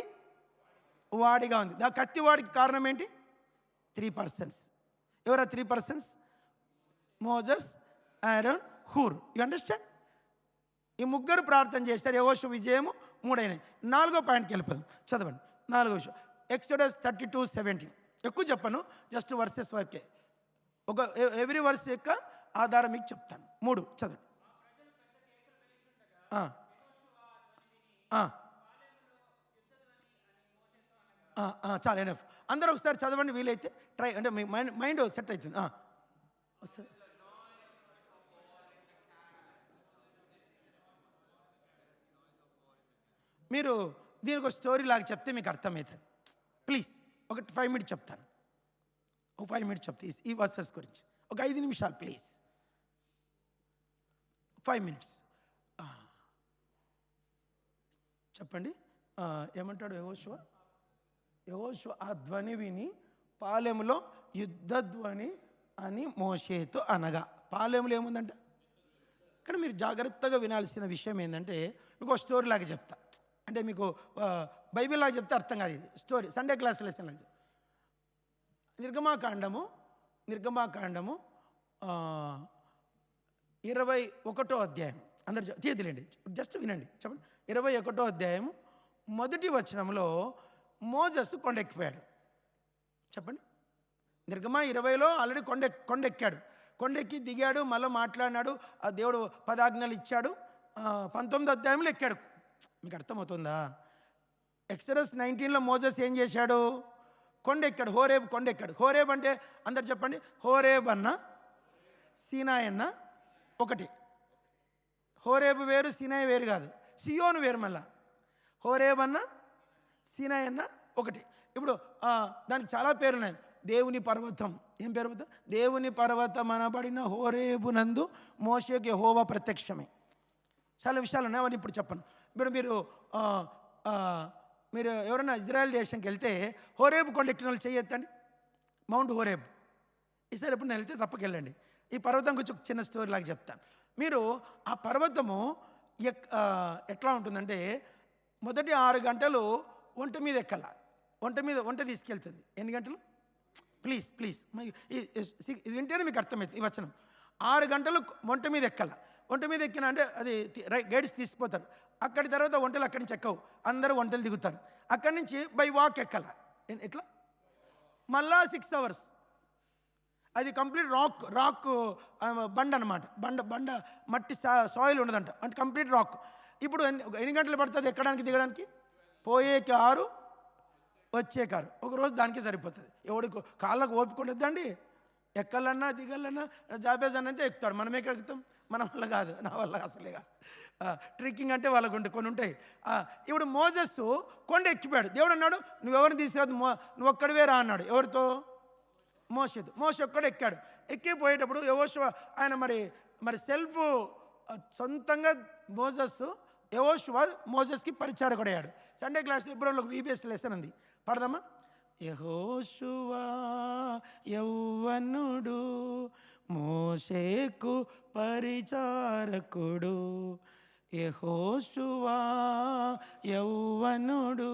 వాడిగా ఉంది. ఆ కత్తి వాడికి కారణం ఏంటి? 3 పర్సన్స్. ఎవరు 3 persons? Moses, Aaron, who're. You understand? ఈ 3 ప్రార్థన చేస్తారు. యెహోషువ విజయము 3 అయినాయి. 4వ పాయింట్కి వెళ్ళిపోదాం. చదవండి 4వ విషయం. ఎక్సోడస్ 32:17. ఎక్కువ చెప్పను, జస్ట్ వర్సెస్ వరకే. ఎవ్రీ వర్స్ యొక్క ఆధారం మీకు చెప్తాను. 3 చదవండి. చాలా ఎనఫ్. అందరూ ఒకసారి చదవండి వీలైతే. ట్రై అంటే మీ మైండ్ సెట్ అవుతుంది. మీరు దీనికి ఒక స్టోరీ లాగా చెప్తే మీకు అర్థమవుతుంది. ప్లీజ్ ఒక 5 మినిట్స్ చెప్తాను. ఒక 5 మినిట్స్ చెప్తే ఈ వర్సెస్ గురించి ఒక 5 నిమిషాలు ప్లీజ్. 5 మినిట్స్ చెప్పండి. ఏమంటాడు యెహోషువ ఆ ధ్వని విని పాలెములో యుద్ధ ధ్వని అని మోషేతో అనగా. పాలెములో ఏముందంట? ఇక్కడ మీరు జాగ్రత్తగా వినాల్సిన విషయం ఏంటంటే, మీకు ఒక స్టోరీ లాగా చెప్తా. అంటే మీకు బైబిల్ లాగా చెప్తే అర్థం కాదు. ఇది స్టోరీ సండే క్లాస్ లెసన్ లాగా. నిర్గమాకాండము 21వ అధ్యాయం. అందరు చేతులేండి, జస్ట్ వినండి. చెప్పండి. 21వ అధ్యాయం 1వ వచనంలో మోజస్ కొండెక్కిపోయాడు. చెప్పండి. నిర్గమ 20లో ఆల్రెడీ కొండెక్కాడు. కొండెక్కి దిగాడు, మళ్ళీ మాట్లాడినాడు, ఆ దేవుడు 10 ఆజ్ఞలు ఇచ్చాడు. 19వ అధ్యాయంలో ఎక్కాడు. మీకు అర్థమవుతుందా? ఎక్సోడస్ 19లో మోజస్ ఏం చేశాడు? కొండ ఎక్కాడు, హోరేబు కొండ ఎక్కాడు. హోరేబ్ అంటే అందరు చెప్పండి. హోరేబ్ అన్న సీనాయ్ అన్న ఒకటి. హోరేబు వేరు, సీనాయ్ వేరు కాదు. సియోను వేరు. మళ్ళా హోరేబ్ అన్న సీనాయ్ అన్న ఒకటి. ఇప్పుడు దానికి చాలా పేరున్నాయి. దేవుని పర్వతం. ఏం పర్వతం? దేవుని పర్వతం అనబడిన హోరేబు నందు మోషేకి యెహోవా ప్రత్యక్షమే. చాలా విషయాలు ఉన్నాయి, అవన్నీ ఇప్పుడు చెప్పను. ఇప్పుడు మీరు ఎవరైనా ఇజ్రాయెల్ దేశంకి వెళ్తే హోరేబు కొండ ఎక్కిన వాళ్ళు చేయొద్దండి. మౌంట్ హోరేబ్ ఈసారి ఎప్పుడు వెళ్తే తప్పకెళ్ళండి. ఈ పర్వతం గురించి ఒక చిన్న స్టోరీ లాగా చెప్తాను. మీరు ఆ పర్వతము ఎట్లా ఉంటుందంటే మొదటి 6 గంటలు ఒంట మీద ఎక్కాల. ఒంట తీసుకెళ్తుంది. ఎన్ని గంటలు? ప్లీజ్ ఇది వింటేనే మీకు అర్థమవుతుంది ఈ వచనం. 6 గంటలు ఒంట మీద ఎక్కాల. ఒంట మీద ఎక్కిన అంటే అది గైడ్స్ తీసుకుపోతారు. అక్కడి తర్వాత ఒంటలు అక్కడి నుంచి ఎక్కవు, అందరూ ఒంటలు దిగుతారు. అక్కడి నుంచి బై వాక్ ఎక్కాల. ఎట్లా? మళ్ళా 6 అవర్స్. అది కంప్లీట్ రాక్ బండ అనమాట. బండ మట్టి సాయిల్ ఉండదంట, అంటే కంప్లీట్ రాక్. ఇప్పుడు ఎన్ని గంటలు పడుతుంది ఎక్కడానికి దిగడానికి? పోయేకి 6, వచ్చేకి 6. ఒకరోజు దానికి సరిపోతుంది. ఎవడికి కాళ్ళకు ఓపిక ఉండద్దండి. ఎక్కాలన్నా దిగాలన్నా జాబేజ్ అన్నంతే ఎక్కుతాడు. మనం ఎక్కడ ఎక్కుతాం? మన వల్ల కాదు, నా వల్ల అసలే కాదు. ట్రెక్కింగ్ అంటే వాళ్ళకు కొన్ని ఉంటాయి. ఇప్పుడు మోజెస్ కొండ ఎక్కిపోయాడు. దేవుడు అన్నాడు నువ్వెవరిని తీసుకురాదు, నువ్వు ఒక్కడివే రా అన్నాడు. ఎవరితో? మోషేతో. మోషే ఒక్కడే ఎక్కాడు. ఎక్కిపోయేటప్పుడు యెహోషువ ఆయన మరి సెల్ఫ్ సొంతంగా యెహోషువ మోజెస్కి పరిచారకుడయ్యాడు. సండే క్లాస్ ఫిబ్రవరిలో VBS లెసన్ ఉంది, పడదామా? యెహోషువ యౌవనుడు మోషేకు పరిచారకుడు. యెహోషువ యౌవనుడు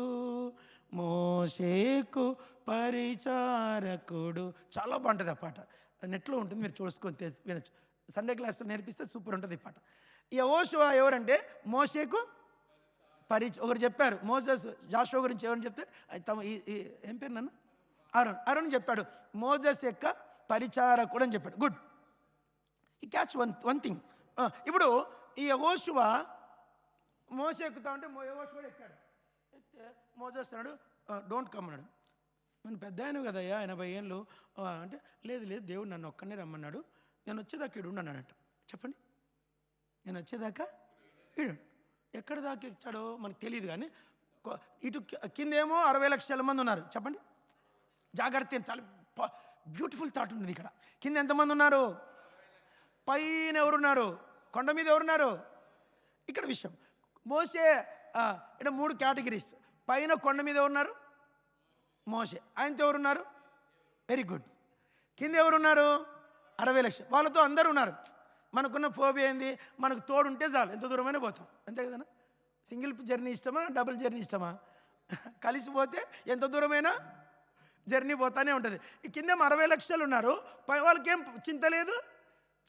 మోషేకు పరిచారకుడు. చాలా బాగుంటుంది ఆ పాట. నెట్లో ఉంటుంది, మీరు చూసుకొని వినొచ్చు. సండే క్లాస్లో నేర్పిస్తే సూపర్ ఉంటుంది ఈ పాట. యెహోషువ ఎవరంటే మోషేకు ఒకరు చెప్పారు. జాషువా గురించి ఎవరని చెప్తే ఏం పేరు నన్ను? అరుణ్ చెప్పాడు. మోజెస్ యొక్క పరిచారకుడు అని చెప్పాడు. గుడ్. ఈ క్యాచ్ వన్ థింగ్. ఇప్పుడు ఈ యెహోషువ మోషే ఎక్కుతా ఉంటే యెహోషువ ఎక్కాడు. ఎక్కితే మోజెస్ అన్నాడు డోంట్ కమ్ అన్నాడు. నేను పెద్ద ఆయన కదయ్యా, 80 ఏళ్ళు అంటే లేదు దేవుడు నన్ను ఒక్కనే రమ్మన్నాడు, నేను వచ్చేదాకా ఈడు అన్నాడంట. చెప్పండి, నేను వచ్చేదాకా ఈడు. ఎక్కడ దాకా ఇచ్చాడో మనకు తెలియదు, కానీ ఇటు కిందేమో 60 లక్షల మంది ఉన్నారు. చెప్పండి, జాగ్రత్త. చాలా బ్యూటిఫుల్ థాట్ ఉంటుంది ఇక్కడ. కింద ఎంతమంది ఉన్నారు? పైన ఎవరున్నారు? కొండ మీద ఎవరున్నారు? ఇక్కడ విషయం. మోషే ఇక్కడ 3 కేటగిరీస్. పైన కొండ మీద ఎవరున్నారు? మోషే. ఆయనతో ఎవరున్నారు? Very good. కింద ఎవరున్నారు? 60 లక్షలు. వాళ్ళతో అందరూ ఉన్నారు. మనకున్న ఫోబియా ఏంది? మనకు తోడు ఉంటే చాలు, ఎంత దూరమైనా పోతాం. అంతే కదన్నా? సింగిల్ జర్నీ ఇష్టమా, డబుల్ జర్నీ ఇష్టమా? కలిసిపోతే ఎంత దూరమైనా జర్నీ పోతానే ఉంటుంది. ఈ కిందేమో 60 లక్షలు ఉన్నారు. వాళ్ళకేం చింత లేదు,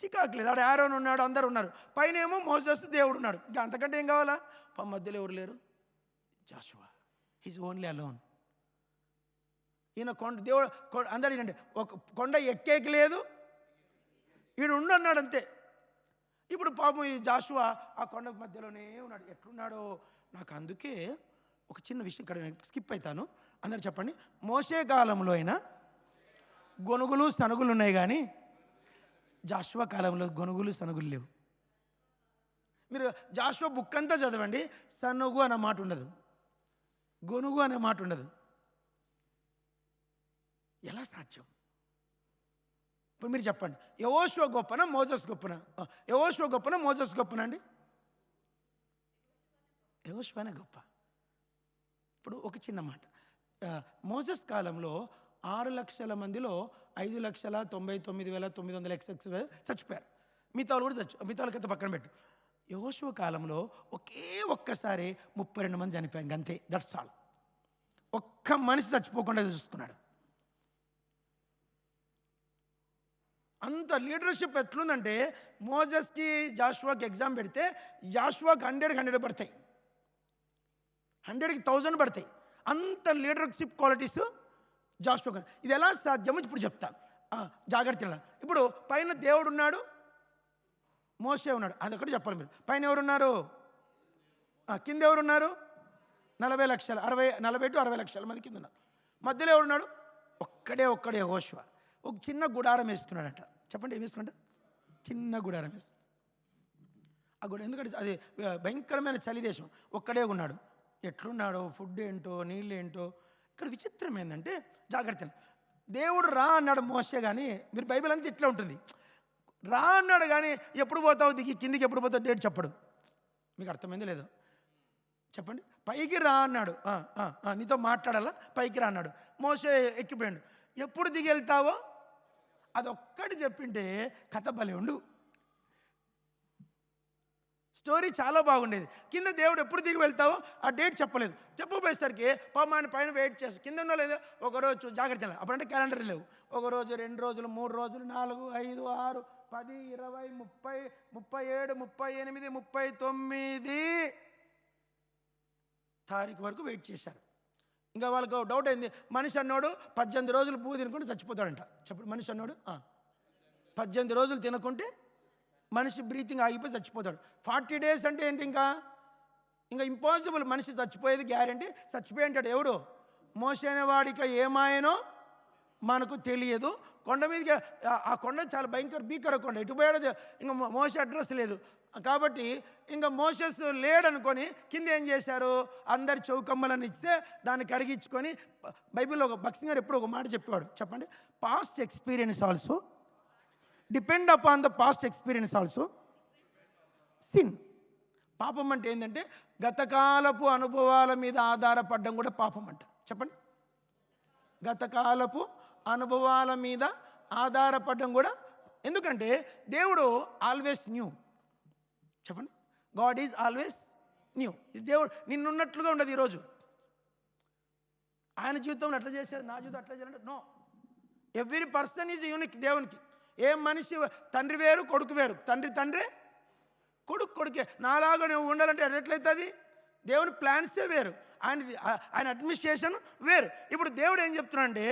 చికాకు లేదు. ఆడ ఆరోన్ ఉన్నాడు, అందరు ఉన్నారు. పైన ఏమో మోసెస్ దేవుడు ఉన్నాడు. ఇంకా అంతకంటే ఏం కావాలా? మధ్యలో ఎవరు లేరు? జాషువా. He's only alone. ఈయన దేవుడు అందరు ఏంటంటే ఒక కొండ ఎక్కేకి లేదు, ఈడు అన్నాడు అంతే. ఇప్పుడు పాపం ఈ జాషువా ఆ కొండ మధ్యలోనే ఉన్నాడు. ఎట్లున్నాడో నాకు. అందుకే ఒక చిన్న విషయం ఇక్కడ స్కిప్ అవుతాను. అందరు చెప్పండి. మోషే కాలంలో అయినా గొనుగులు సనుగులు ఉన్నాయి, కానీ జాషువా కాలంలో గొనుగులు సనుగులు లేవు. మీరు జాషువా బుక్ అంతా చదవండి, సనుగు అనే మాట ఉండదు, గొనుగు అనే మాట ఉండదు. ఎలా సాధ్యం? ఇప్పుడు మీరు చెప్పండి, యెహోషువ గొప్పనా మోజెస్ గొప్పనా? యెహోషువ గొప్పనా మోజెస్ గొప్పనా అండి? యెహోషువనే గొప్ప. ఇప్పుడు ఒక చిన్న మాట. మోజెస్ కాలంలో 6 లక్షల మందిలో 5,99,900 చచ్చిపోయారు. మిగతా కూడా మిగతా వాళ్ళకైతే పక్కన పెట్టు. యెహోషువ కాలంలో ఒక్కసారి 32 మంది చనిపోయారు, అంతే. That's all. ఒక్క మనిషి చచ్చిపోకుండా చూసుకున్నాడు. అంత లీడర్షిప్ ఎట్లుందంటే మోజెస్కి జాషువాకి ఎగ్జామ్ పెడితే జాషువాకి 100 పడతాయి, 100కి 1000 పడతాయి. అంత లీడర్షిప్ క్వాలిటీస్ జాషువా. ఇది ఎలా సాధ్యమో ఇప్పుడు చెప్తాను, జాగ్రత్తగా. ఇప్పుడు పైన దేవుడు ఉన్నాడు, మోషే ఉన్నాడు, అదొకటి చెప్పాలి మీరు. పైన ఎవరున్నారు? కింద ఎవరున్నారు? 40 లక్షలు, 40 to 60 లక్షల మంది కింద ఉన్నారు. మధ్యలో ఎవరున్నాడు? ఒక్కడే యెహోషువ ఒక చిన్న గుడారం వేసుకున్నాడట. చెప్పండి, ఏం వేసుకుంటా? చిన్న గుడారం వేసు. ఆ గుడ ఎందుకంటే అది భయంకరమైన చలి దేశం. ఒక్కడే ఉన్నాడు. ఎట్లున్నాడో, ఫుడ్ ఏంటో, నీళ్ళు ఏంటో. ఇక్కడ విచిత్రం ఏంటంటే, జాగ్రత్త, దేవుడు రా అన్నాడు మోషే. కానీ మీరు బైబిల్ అంతా ఇట్లా ఉంటుంది. రా అన్నాడు కానీ ఎప్పుడు పోతావు దిగి కిందికి, ఎప్పుడు పోతావు డేట్ చెప్పడు. మీకు అర్థమైంది లేదో చెప్పండి. పైకి రా అన్నాడు, నీతో మాట్లాడాలా, పైకి రా అన్నాడు. మోషే ఎక్కిపోయాడు. ఎప్పుడు దిగి వెళ్తావో అదొక్కటి చెప్పింటే కథ భలే ఉండు, స్టోరీ చాలా బాగుండేది. కింద దేవుడు ఎప్పుడు దిగి వెళ్తావో ఆ డేట్ చెప్పలేదు. చెప్పబోయేసరికి పామాని పైన వెయిట్ చేస్తాడు. కింద ఉన్నా లేదా ఒకరోజు జాగ్రత్త, అప్పుడంటే క్యాలెండర్ లేవు. 1 రోజు, 2 రోజులు, 3 రోజులు, 4, 5, 6, 10, 20, 30, 37, 38, 39 తారీఖు వరకు వెయిట్ చేశారు. ఇంకా వాళ్ళకు డౌట్ అయింది. మనిషి అన్నాడు 18 రోజులు పువ్వు తినుకుంటే చచ్చిపోతాడంట. చెప్పండి, మనిషి అన్నాడు 18 రోజులు తినకుంటే మనిషి బ్రీతింగ్ ఆగిపోయి చచ్చిపోతాడు. 40 days అంటే ఏంటి? ఇంకా ఇంపాసిబుల్. మనిషి చచ్చిపోయేది గ్యారంటీ. చచ్చిపోయి అంటాడు ఎవడు? మోషే అనేవాడిక ఏమాయనో మనకు తెలియదు. కొండ మీదకి, ఆ కొండ చాలా భీకర కొండ. ఎటు పోయాడో ఇంకా మోషే అడ్రస్ లేదు. కాబట్టి ఇంకా మోషెస్ లేడనుకొని కింద ఏం చేశారు? అందరి చౌకమ్మలను ఇస్తే దాన్ని కరిగించుకొని, బైబిల్లో ఒక భక్సింగ్ గారు ఎప్పుడు ఒక మాట చెప్పేవాడు. చెప్పండి, past experience also depend upon the past experience also sin. పాపం అంటే ఏంటంటే గతకాలపు అనుభవాల మీద ఆధారపడడం కూడా పాపం అంట. చెప్పండి, గతకాలపు అనుభవాల మీద ఆధారపడడం కూడా. ఎందుకంటే దేవుడు ఆల్వేస్ న్యూ. చెప్పండి, గాడ్ ఈజ్ ఆల్వేస్ న్యూ. దేవుడు నిన్నున్నట్లుగా ఉండదు ఈరోజు. ఆయన జీవితంలో అట్లా చేశారు, నా జీవితం అట్లా చేయాలంటే no. Every person is unique దేవునికి. ఏ మనిషి తండ్రి వేరు, కొడుకు వేరు. తండ్రే, కొడుకే. నాలాగా నువ్వు ఉండాలంటే ఎట్లయితుంది? దేవుని ప్లాన్సే వేరు, ఆయన అడ్మినిస్ట్రేషన్ వేరు. ఇప్పుడు దేవుడు ఏం చెప్తున్నాడంటే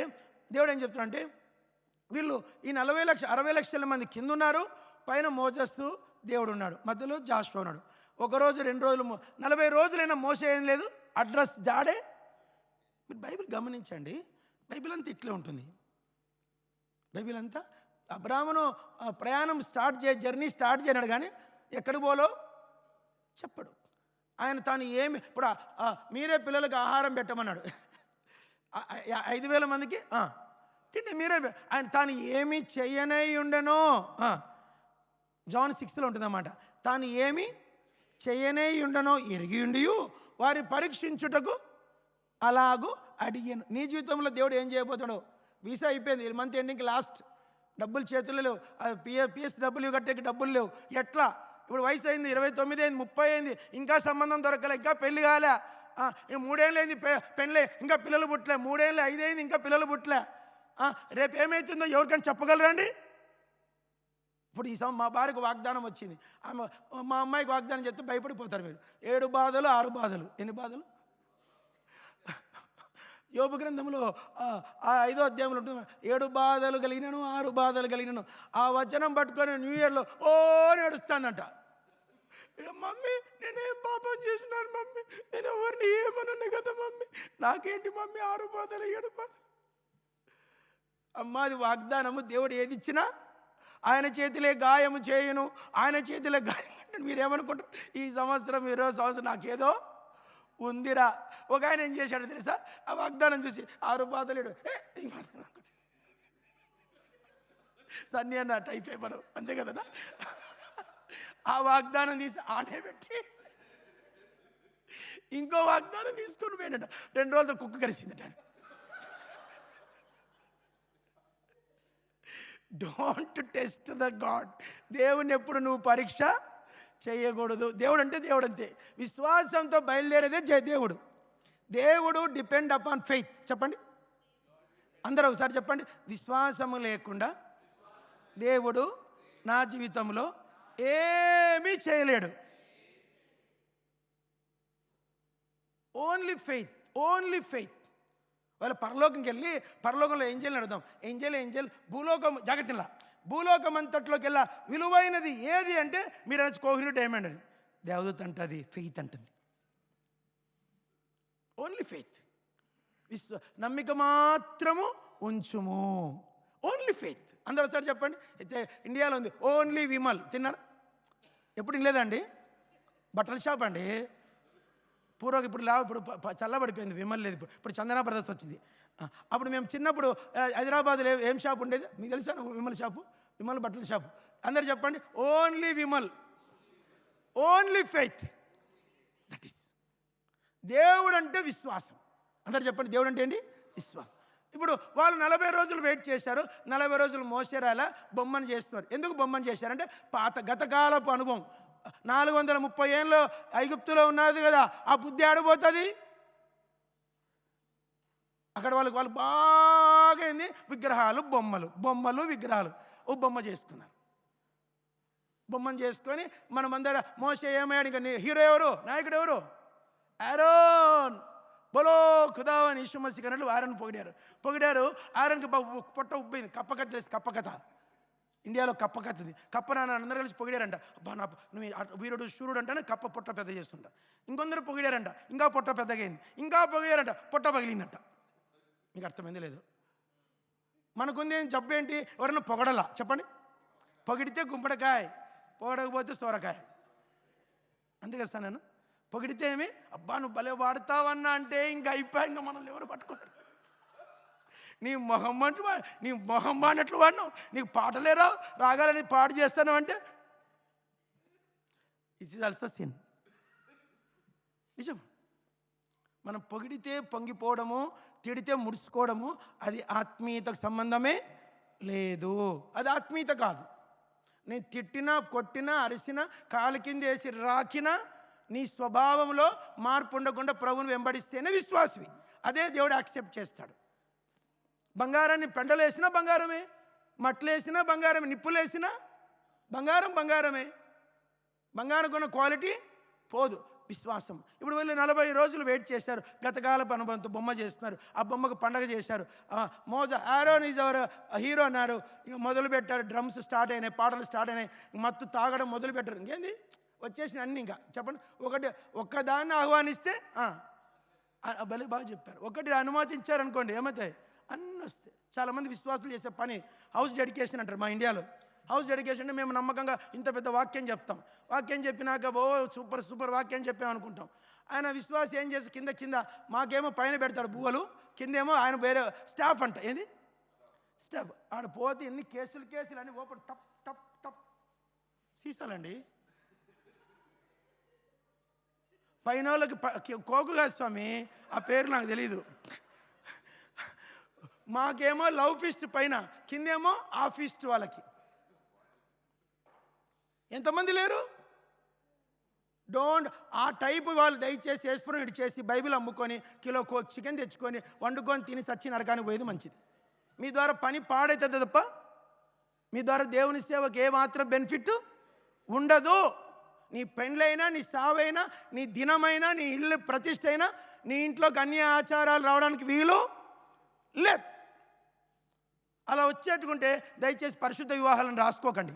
వీళ్ళు ఈ 60 లక్షల మంది కింద ఉన్నారు, పైన మోజస్సు దేవుడు ఉన్నాడు, మధ్యలో జాషువా ఉన్నాడు. 1 రోజు 2 రోజులు 40 రోజులైనా మోసే ఏం లేదు, అడ్రస్ జాడే. మీరు బైబిల్ గమనించండి, బైబిల్ అంతా ఇట్లే ఉంటుంది. బైబిల్ అంతా అబ్రాహామును ప్రయాణం జర్నీ స్టార్ట్ చేయనాడు కానీ ఎక్కడికి పోలో చెప్పడు. ఆయన తాను ఏమి, ఇప్పుడు మీరే పిల్లలకు ఆహారం పెట్టమన్నాడు. 5,000 మందికి తిండి మీరే. ఆయన తాను ఏమి చెయ్యనై ఉండనో, జాన్ 6లో ఉంటుందన్నమాట. తాను ఏమి చెయ్యనై ఉండనో ఎరిగి ఉండియు వారి పరీక్షించుటకు అలాగూ అడిగాను. నీ జీవితంలో దేవుడు ఏం చేయబోతాడో? వీసా అయిపోయింది, మంత్ ఎండింగ్కి లాస్ట్, డబ్బులు చేతుల్లో లేవు, PSW కట్టేకి డబ్బులు లేవు. ఎట్లా? ఇప్పుడు వయసు అయింది, 29 అయింది, 30 అయింది, ఇంకా సంబంధం దొరకలే, ఇంకా పెళ్లి కాలే. 3 ఏళ్ళు అయింది పెళ్ళి, ఇంకా పిల్లలు పుట్టలే. 3 ఏళ్ళు 5 అయింది, ఇంకా పిల్లలు పుట్టలే. రేపు ఏమవుతుందో ఎవరికైనా చెప్పగలరండి? ఇప్పుడు మా భార్యకు వాగ్దానం వచ్చింది, మా అమ్మాయికి వాగ్దానం చెప్తే భయపడిపోతారు మీరు. 7 బాధలు 6 బాధలు. ఎన్ని బాధలు? యోబు గ్రంథంలో 5వ అధ్యాయంలో ఉంటుంది, 7 బాధలు కలిగినను 6 బాధలు కలిగినను. ఆ వచనం పట్టుకొని న్యూ ఇయర్లో నడుస్తానంట. మమ్మీ నేనేం పాపం చేసినాను మమ్మీ, నేను ఎవరిని ఏమన్నాను కదా మమ్మీ, నాకేంటి మమ్మీ 6 బాధలు 7 బాధలు. అమ్మాది వాగ్దానము. దేవుడు ఏది ఇచ్చినా ఆయన చేతిలే గాయము చేయును, ఆయన చేతిలే గాయం. మీరేమనుకుంటారు? ఈ సంవత్సరం 20వ సంవత్సరం నాకేదో ఉందిరా. ఒక ఆయన ఏం చేశాడు తెలుసా? ఆ వాగ్దానం చూసి 6 బాధలేడు సన్నీ అన్న టైప్ అయిపోయాడు, అంతే కదా. ఆ వాగ్దానం తీసి ఆనే పెట్టి ఇంకో వాగ్దానం తీసుకొని పోయినట. 2 రోజులు కుక్క కరిసిందట. Don't test the God. దేవుని ఎప్పుడు నువ్వు పరీక్ష చేయకూడదు. దేవుడు అంటే దేవుడు అంతే. విశ్వాసంతో బయలుదేరేదే దేవుడు. దేవుడు డిపెండ్ అపాన్ ఫెయిత్. చెప్పండి అందరూ ఒకసారి చెప్పండి, విశ్వాసము లేకుండా దేవుడు నా జీవితంలో ఏమీ చేయలేడు. Only faith. వాళ్ళు పరలోకంకి వెళ్ళి పరలోకంలో ఏంజెల్ని అడుగుతాం. ఏంజెల్ భూలోకం, జాగ్రత్తలా, భూలోకం అంతట్లోకి వెళ్ళా విలువైనది ఏది అంటే మీరు అనొచ్చు కోహినూర్ డైమండ్ అని. దేవదూత అంటది ఫెయిత్ అంటుంది. Only faith. నమ్మిక మాత్రము ఉంచుము. Only faith. అందరూ ఒకసారి చెప్పండి. అయితే ఇండియాలో ఉంది ఓన్లీ విమల్. తిన్నారా? ఎప్పుడు లేదండి. బట్టల షాప్ అండి. పూర్వకి ఇప్పుడు ఇప్పుడు చల్లబడిపోయింది. విమల్ లేదు. ఇప్పుడు చందనా బ్రదర్స్ వచ్చింది. అప్పుడు మేము చిన్నప్పుడు హైదరాబాద్లో ఏం షాప్ ఉండేది మీకు తెలుసా? విమల్ షాపు, విమల్ బట్టల షాపు. అందరు చెప్పండి. Only Vimal, only faith. That is దేవుడు అంటే విశ్వాసం. అందరు చెప్పండి. దేవుడు అంటే ఏంటి? విశ్వాసం. ఇప్పుడు వాళ్ళు 40 రోజులు వెయిట్ చేశారు. 40 రోజులు మోసేరాలా బొమ్మను చేస్తున్నారు. ఎందుకు బొమ్మను చేశారంటే గతకాలపు అనుభవం. 430 ఏళ్ళు ఐగుప్తులో ఉన్నది కదా, ఆ బుద్ధి ఆడిపోతుంది. అక్కడ వాళ్ళు బాగా ఏంది, విగ్రహాలు, బొమ్మలు విగ్రహాలు. ఓ బొమ్మ చేసుకున్నారు. బొమ్మను చేసుకొని మనమందరం మోసే ఏమయ్యాడు? ఇంకా హీరో ఎవరు, నాయకుడు ఎవరు? ఆరోన్. బలో ఖుదా అని ఈశ్వమసి కన్నట్లు ఆరోన్ పొగిడారు. ఆరోన్కి పొట్ట ఉబ్బింది. కప్పకథ ఇండియాలో కప్పకథది. కప్పనాన్న అందరూ కలిసి పొగిడారంట. అబ్బా నా నువ్వు వీరుడు శూరుడు అంటేనే కప్ప పొట్ట పెద్ద చేస్తుంటా. ఇంకొందరు పొగిడారంట, ఇంకా పొట్ట పెద్దగైంది. ఇంకా పొగిడారంట, పొట్ట పగిలిందంట. మీకు అర్థమైంది లేదు? మనకుంది ఏం జబ్బు ఏంటి? ఎవరన్నా పొగడలా చెప్పండి. పొగిడితే గుమ్మడికాయ, పొగడకపోతే సొరకాయ. అంతే కదా నేను. పొగిడితే ఏమి, అబ్బా నువ్వు భలే వాడతావన్నా అంటే ఇంకా అయిపోయి, ఇంకా మనల్ని ఎవరు పట్టుకోరు. నీ మొహం వాడినట్లు వాడినావు, నీకు పాటలేరా, రాగాలని పాట చేస్తాను అంటే ఇట్స్ ఆల్సో సిన్. నిజం. మనం పొగిడితే పొంగిపోవడము, తిడితే ముడుచుకోవడము, అది ఆత్మీయతకు సంబంధమే లేదు. అది ఆత్మీయత కాదు. నేను తిట్టినా, కొట్టినా, అరిసినా, కాలు కింద వేసి రాకినా, నీ స్వభావంలో మార్పు ఉండకుండా ప్రభువుని వెంబడిస్తేనే విశ్వాసవి. అదే దేవుడు యాక్సెప్ట్ చేస్తాడు. బంగారాన్ని పెండలేసినా బంగారమే, మట్లేసినా బంగారమే, నిప్పులేసినా బంగారమే. బంగారం కొన్న క్వాలిటీ పోదు. విశ్వాసం. ఇప్పుడు వీళ్ళు 40 రోజులు వెయిట్ చేశారు. గతకాలపు అనుభవంతో బొమ్మ చేస్తున్నారు. ఆ బొమ్మకు పండగ చేశారు. ఆరోన్ ఈజ్ అవర్ హీరో అన్నారు. ఇక మొదలు పెట్టారు. డ్రమ్స్ స్టార్ట్ అయినాయి, పాటలు స్టార్ట్ అయినాయి, మత్తు తాగడం మొదలు పెట్టారు. ఇంకేంది వచ్చేసిన అన్నీ. ఇంకా చెప్పండి. ఒక్కదాన్ని ఆహ్వానిస్తే భలే బాగా చెప్పారు. ఒకటి అనుమతించారనుకోండి ఏమవుతాయి? అన్నీ వస్తాయి. చాలామంది విశ్వాసాలు చేసే పని హౌస్ డెడికేషన్ అంటారు. మా ఇండియాలో హౌస్ డెడికేషన్ అంటే మేము నమ్మకంగా ఇంత పెద్ద వాక్యం చెప్తాం. వాక్యం చెప్పినాక సూపర్ వాక్యం చెప్పామనుకుంటాం. ఆయన విశ్వాసం ఏం చేసి కింద మాకేమో పైన పెడతాడు బువ్వలు, కిందేమో ఆయన వేరే స్టాఫ్ అంట. ఏది స్టాఫ్? ఆడ పోతే ఎన్ని కేసులు అని ఓపెన్ టప్ సీసాలండి. పైన వాళ్ళకి కోకు కాదు స్వామి, ఆ పేరు నాకు తెలీదు. మాకేమో లవ్ ఫిస్ట్ పైన, కిందేమో ఆ ఫిస్ట్ వాళ్ళకి. ఎంతమంది లేరు? ఆ టైపు వాళ్ళు దయచేసి వేసుకుని ఇటు చేసి బైబిల్ అమ్ముకొని కిలో చికెన్ తెచ్చుకొని వండుకొని తిని సచ్చి నరకానికి పోయేది మంచిది. మీ ద్వారా పని పాడవుతుంది తప్ప మీ ద్వారా దేవుని సేవకు ఏమాత్రం బెనిఫిట్ ఉండదు. నీ పెండ్లైనా, నీ సావైనా, నీ దినమైనా, నీ ఇల్లు ప్రతిష్ఠ అయినా, నీ ఇంట్లోకి అన్ని ఆచారాలు రావడానికి వీలు లేదు. అలా వచ్చేట్టుకుంటే దయచేసి పరిశుద్ధ వివాహాలను రాసుకోకండి.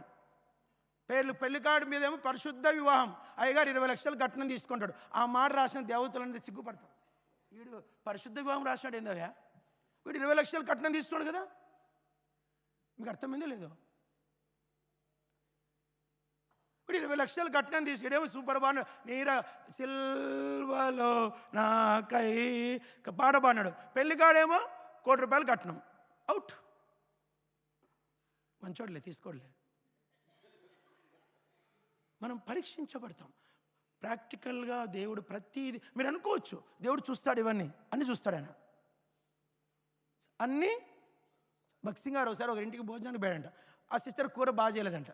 పెళ్లి కార్డు మీదేమో పరిశుద్ధ వివాహం, అయ్యగారు 20 లక్షలు కట్నం తీసుకుంటాడు. ఆ మాట రాసిన దేవతలంటే సిగ్గుపడతాడు. వీడు పరిశుద్ధ వివాహం రాసినాడు ఏందవ్యా? వీడు 20 లక్షలు కట్నం తీసుకున్నాడు కదా. మీకు అర్థమైందో లేదో? వీడు 20 లక్షలు కట్నం తీసుకుడేమో సూపర్ బాను నీర సిల్వలో నాకై పాట బాన్నాడు. పెళ్లికాడేమో ₹1 కోటి కట్నం. అవుట్. మంచోడలే, తీసుకోడలే. మనం పరీక్షించబడతాం. ప్రాక్టికల్గా దేవుడు ప్రతిదీ మీరు అనుకోవచ్చు దేవుడు చూస్తాడు, ఇవన్నీ అన్నీ చూస్తాడు ఆయన. అన్నీ భక్సింగ్ గారు ఒకసారి ఒక ఇంటికి భోజనానికి పోయాడంట. ఆ సిస్టర్ కూర బాగా చేయలేదంట.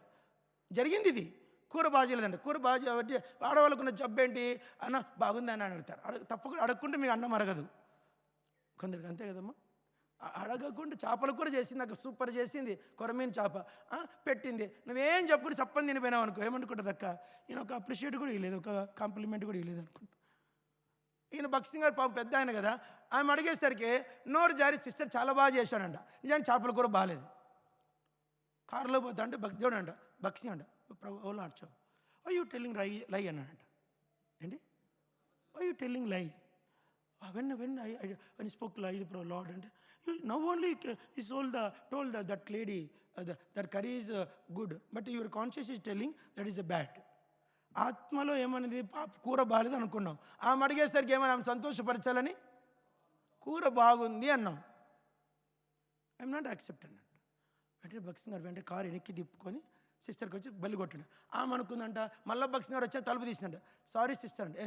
జరిగింది ఇది. కూర బాగా చేయలేదంట. కూర బాగా చేయబట్టి ఆడవాళ్ళకున్న జబ్బు ఏంటి అన్న బాగుంది అని అడుగుతారు. తప్పకుండా అడగకుండా మీకు అన్నం అరగదు కొందరికి, అంతే కదమ్మా. అడగకుండా చేపల కూర చేసింది, నాకు సూపర్ చేసింది, కొరమీన చేప పెట్టింది. నువ్వేం చెప్పుకుంటే చప్పని తినిపోయినావు అనుకో, ఏమనుకుంటుంది అక్క? ఈయన ఒక అప్రిషియేట్ కూడా ఇవ్వలేదు, ఒక కాంప్లిమెంట్ కూడా ఇవ్వలేదు అనుకుంటా. ఈయన భక్సింగ్ గారు పాపం పెద్ద ఆయన కదా, ఆమె అడిగేసరికి నోరు జారి సిస్టర్ చాలా బాగా చేశాడంట. నిజానికి చేపల కూర బాగాలేదు. కారులో పోతా అంటే దేవుడు అంట, భక్సింగ్ అంట, ఓలా ఆడ్చావు, వై యూ టెల్లింగ్ లై అన్నాడంట. ఏంటి వై యూ టెల్లింగ్ లై? When I spoke lie, Lord, and Now only he told that lady that curry is good, but your conscience is telling that is a bad. ఆత్మలో ఏమన్నది కూర బాగాలేదు అనుకున్నాం. ఆమె అడిగేసరికి ఏమైనా ఆమె సంతోషపరచాలని కూర బాగుంది అన్నాం. ఐఎమ్ నాట్ యాక్సెప్ట్ అన్నట్టు. వెంటనే భక్సింగ్ గారు వెంటనే కారు వెనక్కి తిప్పుకొని సిస్టర్కి వచ్చి బల్లి కొట్టిండు. ఆమె అనుకుందంట, మళ్ళీ భక్సింగ్ గారు వచ్చి తలుపు తీసినట్ట. సారీ సిస్టర్ అంటే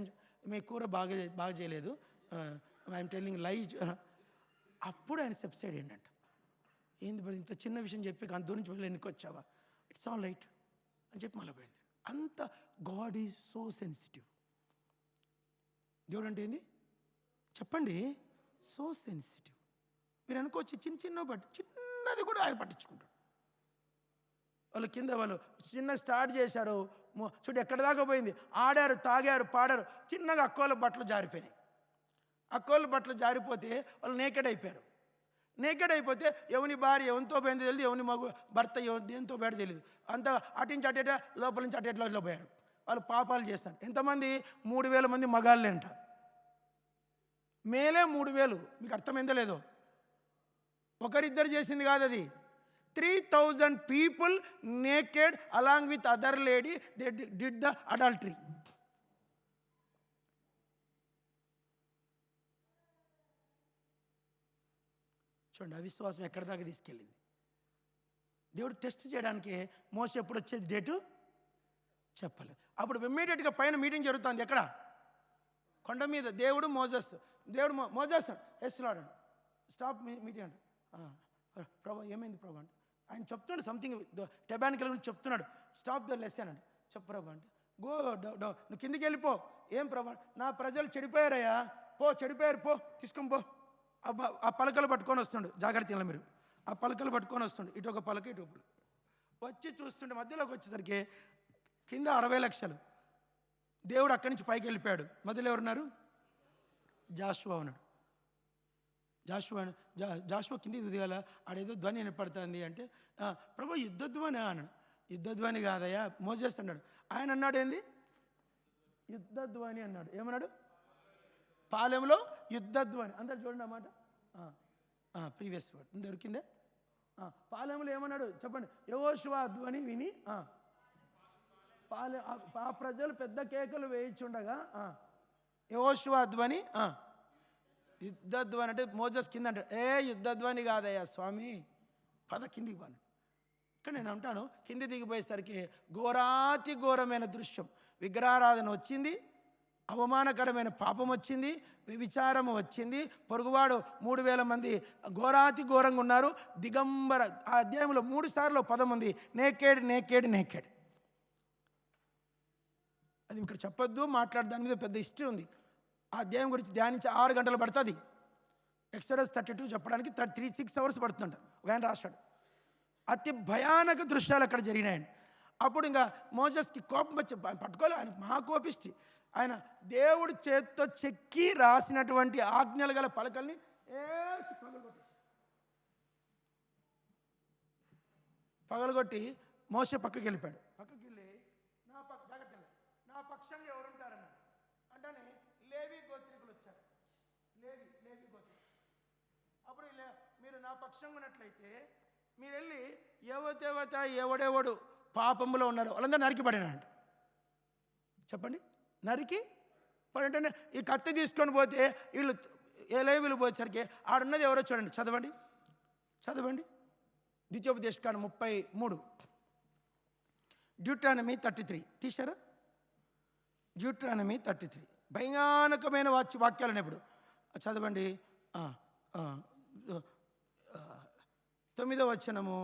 మీ కూర బాగా చేయలేదు, ఐఎమ్ టెల్లింగ్ లై. అప్పుడు ఆయన సబ్సైడ్ ఏంటంట, ఏంది మరి ఇంత చిన్న విషయం చెప్పి అంత దూరం నుంచి వెళ్ళి ఎన్నికి వచ్చావా, ఇట్స్ ఆల్ రైట్ అని చెప్పి మళ్ళీ బయలుదేరి. అంత గాడ్ ఈజ్ సో సెన్సిటివ్. దేవుడు అంటే ఏంది చెప్పండి, సో సెన్సిటివ్. మీరు అనుకోవచ్చు చిన్న బట్ చిన్నది కూడా ఆయన పట్టించుకుంటాడు. వాళ్ళు కింద వాళ్ళు చిన్న స్టార్ట్ చేశారు, చూడు ఎక్కడ దాకా పోయింది, ఆడారు, తాగారు, పాడారు, చిన్నగా అక్కోళ్ళ బట్టలు జారిపోయినాయి. అక్కోళ్ళ బట్టలు జారిపోతే వాళ్ళు నేకెడ్ అయిపోయారు. నేకెడ్ అయిపోతే ఎవని భార్య ఎవరితో పోయిందో తెలియదు, ఎవని భర్త దేంతో పోయాడో తెలియదు. అంతా అటించి అటేట లోపల నుంచి అటేట్లో పోయారు. వాళ్ళు పాపాలు చేస్తారు. ఎంతమంది? 3000 మంది మగాళ్ళే అంట, మేలే 3000. మీకు అర్థమైందో లేదో, ఒకరిద్దరు చేసింది కాదు అది. 3000 people naked along with other lady, they did the adultery. చూడండి అవిశ్వాసం ఎక్కడి దాకా తీసుకెళ్ళింది. దేవుడు టెస్ట్ చేయడానికి మోసే ఎప్పుడు వచ్చేది డేటు చెప్పలేదు. అప్పుడు ఇమ్మీడియట్గా పైన మీటింగ్ జరుగుతుంది. ఎక్కడ? కొండ మీద. దేవుడు మోజెస్ ఎస్లాడు స్టాప్ మీటింగ్ అంట. ప్రభా ఏమైంది ప్రభా అంటే ఆయన చెప్తున్నాడు సంథింగ్ టెబానికల్ గురించి చెప్తున్నాడు. స్టాప్ ద లెసన్ అండి. చెప్పు ప్రభా అంటే గో నువ్వు కిందికి వెళ్ళిపో. ఏం ప్రభా? నా ప్రజలు చెడిపోయారయ్యా, చెడిపోయారు, తీసుకొని పో. ఆ పలకలు పట్టుకొని వస్తుండు, జాగ్రత్తగా మీరు. ఆ పలకలు పట్టుకొని వస్తుండు, ఇటు ఒక పలక ఇటు ఒక పలక. వచ్చి చూస్తుండే మధ్యలోకి వచ్చేసరికి కింద 60 లక్షలు. దేవుడు అక్కడి నుంచి పైకి వెళ్ళిపోయాడు. మధ్యలో ఎవరున్నారు? జాషువా ఉన్నాడు. జాషువా కిందికి దిగాల, ఆడేదో ధ్వని వినపడుతుంది అంటే ప్రభు యుద్ధధ్వని అన్నాడు. యుద్ధధ్వని కాదయ్యా మోజెస్ అన్నాడు. ఆయన అన్నాడు ఏంది? యుద్ధధ్వని అన్నాడు. ఏమన్నాడు? పాలెంలో యుద్ధధ్వని. అందరు చూడండి అన్నమాట. Previous word దొరికిందే. పాలెంలో ఏమన్నాడు చెప్పండి? యెహోషువ ధ్వని విని ఆ ప్రజలు పెద్ద కేకలు వేయించుండగా యెహోషువ ధ్వని యుద్ధధ్వని అంటే మోజెస్ కింద అంటే యుద్ధధ్వని కాదయ్యా స్వామి, పద కిందికి పోను. ఇక్కడ నేను అంటాను, కింది దిగిపోయేసరికి ఘోరాతి ఘోరమైన దృశ్యం. విగ్రహారాధన వచ్చింది, అవమానకరమైన పాపం వచ్చింది, విచారము వచ్చింది, పొరుగువాడు 3000 మంది ఘోరాతి ఘోరంగా ఉన్నారు. దిగంబర. ఆ అధ్యాయంలో 3 సార్లు పదం ఉంది, నేకేడ్ నేకేడ్ నేకేడ్. అది ఇక్కడ చెప్పొద్దు, దాని మీద పెద్ద హిస్టరీ ఉంది. ఆ అధ్యాయం గురించి ధ్యానించి 6 గంటలు పడుతుంది. ఎక్సోడస్ 32 చెప్పడానికి 6 hours పడుతుందంట. ఒక ఆయన రాస్తాడు. అతి భయానక దృశ్యాలు అక్కడ జరిగినాయండి. అప్పుడు ఇంకా మోజెస్కి కోపం వచ్చి పట్టుకోలే. ఆయన మహాకోపిష్టి. ఆయన దేవుడు చేత్తో చెక్కి రాసినటువంటి ఆజ్ఞలు గల పలకల్ని పగలగొట్టి మోసే పక్కకి వెళ్ళిపోయాడు. పక్కకి వెళ్ళి నా పక్షంగా ఎవరుంటారన్నాడు. అంటే లేవి గోత్రికులు వచ్చారు. లేవి గోత్రికులు. అప్పుడు మీరు నా పక్షంగా ఉన్నట్లయితే మీరు వెళ్ళి ఎవడెవడు పాపంలో ఉన్నారు వాళ్ళందరూ నరికి పడినారంట. చెప్పండి, నరికి పడంటే ఈ కత్తి తీసుకొని పోతే వీళ్ళు లేవీలు పోయేసరికి ఆడున్నది ఎవరో చూడండి. చదవండి ద్వితీయోపదేశకాండం 33, డ్యూట్రానమీ 33 తీశారా? డ్యూట్రానమీ 33 భయానకమైన వాక్యాలను ఇప్పుడు చదవండి. 9వ వచనము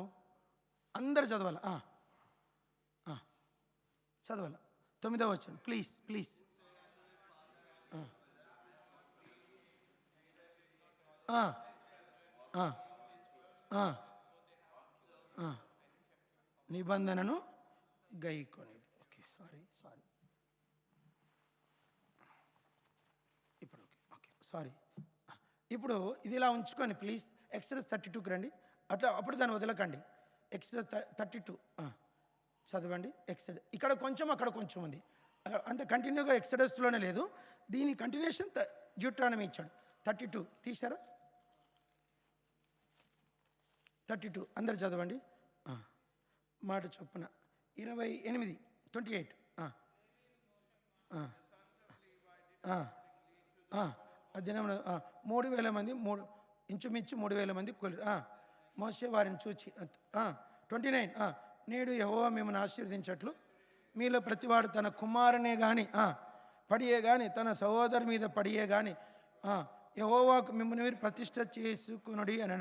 అందరు చదవాలి. చదవాలి 9వ వచనం ప్లీజ్. నిబంధనను గైకొని. ఓకే, సారీ ఇప్పుడు ఓకే సారీ. ఇప్పుడు ఇది ఇలా ఉంచుకొని ప్లీజ్ ఎక్సోడస్ 32కి రండి. అప్పుడు దాన్ని వదలకండి. ఎక్సోడస్ 32 చదవండి. ఎక్సోడస్ ఇక్కడ కొంచెం అక్కడ కొంచెం ఉంది. అంత కంటిన్యూగా ఎక్సోడస్లోనే లేదు. దీని కంటిన్యూషన్ డ్యూట్రానమీ ఇచ్చాడు. 32 తీశారా? 32 అందరు చదవండి. మాట చొప్పున 28, 28. దినం 3,000 మంది, ఇంచుమించు 3,000 మంది మోషే వారిని చూచి 29. నేడు యెహోవా మిమ్మల్ని ఆశీర్వదించట్లు మీలో ప్రతివాడు తన కుమారునే కానీ పడియే కానీ తన సహోదరు మీద పడియే కానీ యెహోవాకు మిమ్మల్ని మీరు ప్రతిష్ఠ చేసుకునుడి అని.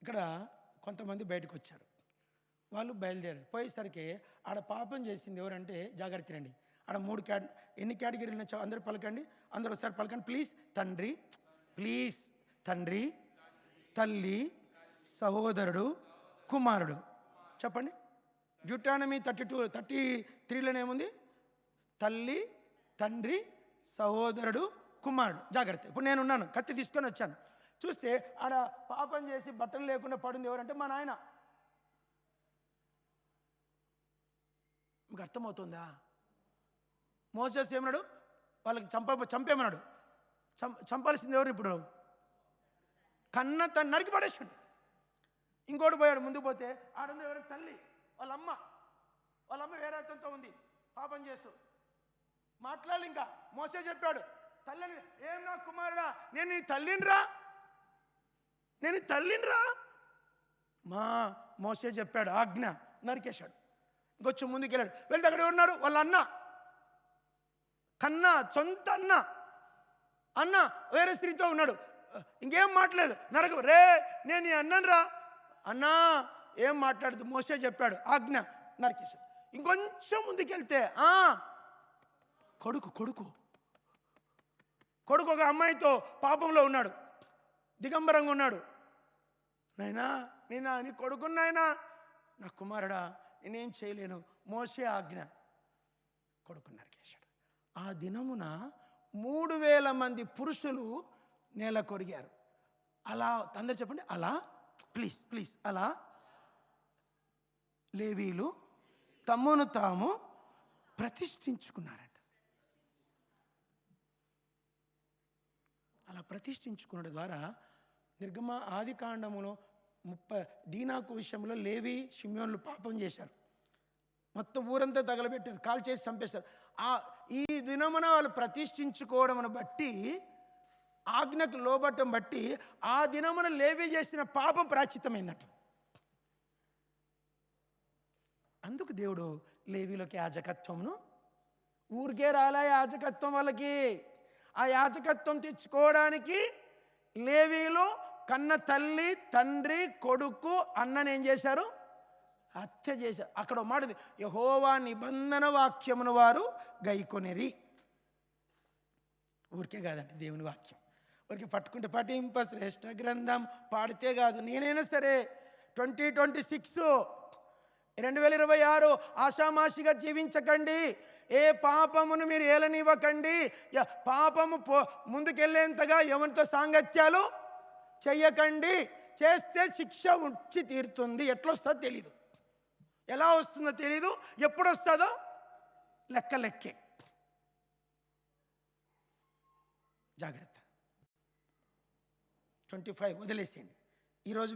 ఇక్కడ కొంతమంది బయటకు వచ్చారు. వాళ్ళు బయలుదేరారు. పోయేసరికి ఆడ పాపం చేసింది ఎవరంటే, జాగ్రత్త రండి, ఆడ 3 ఎన్ని కేటగిరీలు అందరూ పలకండి, అందరూ ఒకసారి పలకండి ప్లీజ్. తండ్రి, ప్లీజ్, తండ్రి, తల్లి, సహోదరుడు, కుమారుడు. చెప్పండి. డ్యూటానమీ 33లోనేముంది? తల్లి, తండ్రి, సహోదరుడు, కుమారుడు. జాగ్రత్త. ఇప్పుడు నేనున్నాను, కత్తి తీసుకొని వచ్చాను. చూస్తే ఆడ పాపం చేసి బట్టలు లేకుండా పడింది ఎవరంటే మా నాయన. మీకు అర్థమవుతుందా? మోసెస్ ఏమన్నాడు? వాళ్ళకి చంపేమన్నాడు. చంపాల్సింది ఎవరు ఇప్పుడు? కన్న తను నరికి పడేసాడు. ఇంకోటి పోయాడు. ముందుకు పోతే ఆడుంది ఎవరు? తల్లి, వాళ్ళ అమ్మ వేరే అతనితో ఉంది, పాపం చేస్తూ మాట్లాడాలి. ఇంకా మోసే చెప్పాడు తల్లిని, ఏం నా కుమారుడా, నేను నీ తల్లినిరా, నేను తల్లినిరా. మోసే చెప్పాడు, ఆజ్ఞ, నరికేశాడు. ఇంకొచ్చి ముందుకెళ్ళాడు. వెళ్తే అక్కడ ఉన్నారు వాళ్ళ అన్న, సొంత అన్న వేరే స్త్రీతో ఉన్నాడు. ఇంకేం మాట్లాడలేదు. నరక రే, నేను నీ అన్నరా. అన్నా ఏం మాట్లాడదు. మోసే చెప్పాడు, ఆజ్ఞ, నరికేశాడు. ఇంకొంచెం ముందుకెళ్తే కొడుకు ఒక అమ్మాయితో పాపంలో ఉన్నాడు, దిగంబరంగా ఉన్నాడు. నాయనా, నీ కొడుకున్నాయనా, నా కుమారుడా, నేనేం చేయలేను. మోసే ఆజ్ఞ, కొడుకు నరికేశాడు. ఆ దినమున 3,000 మంది పురుషులు నేల కొరిగారు. అలా అందరు చెప్పండి, అలా ప్లీజ్ అలా లేవీలు తమ్మును తాము ప్రతిష్ఠించుకున్నారంట. అలా ప్రతిష్ఠించుకున్న ద్వారా నిర్గమ ఆది కాండములో 30 దీనాకు విషయంలో లేవి షిమ్యోన్లు పాపం చేశారు. మొత్తం ఊరంతా తగలబెట్టారు, కాల్ చేసి చంపేశారు. ఈ దినమున వాళ్ళు ప్రతిష్ఠించుకోవడం బట్టి, ఆజ్ఞకు లోబట్టం బట్టి ఆ దినమున లేవి చేసిన పాపం ప్రాచితమైందట. అందుకు దేవుడు లేవీలోకి యాజకత్వంను, ఊరికే రాలా యాజకత్వం వాళ్ళకి. ఆ యాజకత్వం తెచ్చుకోవడానికి లేవీలో కన్న తల్లి, తండ్రి, కొడుకు, అన్నని ఏం చేశారు? హత్య చేశారు. అక్కడ మాటది, యెహోవా నిబంధన వాక్యమును వారు గైకొనిరి. ఊరికే కాదండి దేవుని వాక్యం. ఊరికి పట్టుకుంటే పఠింప శ్రేష్ఠ గ్రంథం పాడితే కాదు. నేనైనా సరే 2026 2026 ఆషామాషిగా జీవించకండి. ఏ పాపమును మీరు ఏలనివ్వకండి. పాపము ముందుకెళ్ళేంతగా ఎవరితో సాంగత్యాలు చెయ్యకండి. చేస్తే శిక్ష వచ్చి తీరుతుంది. ఎట్లొస్తుందో తెలీదు, ఎలా వస్తుందో తెలీదు, ఎప్పుడు వస్తుందో లెక్కే. జాగ్రత్త. 25 వదిలేసేయండి. ఈరోజు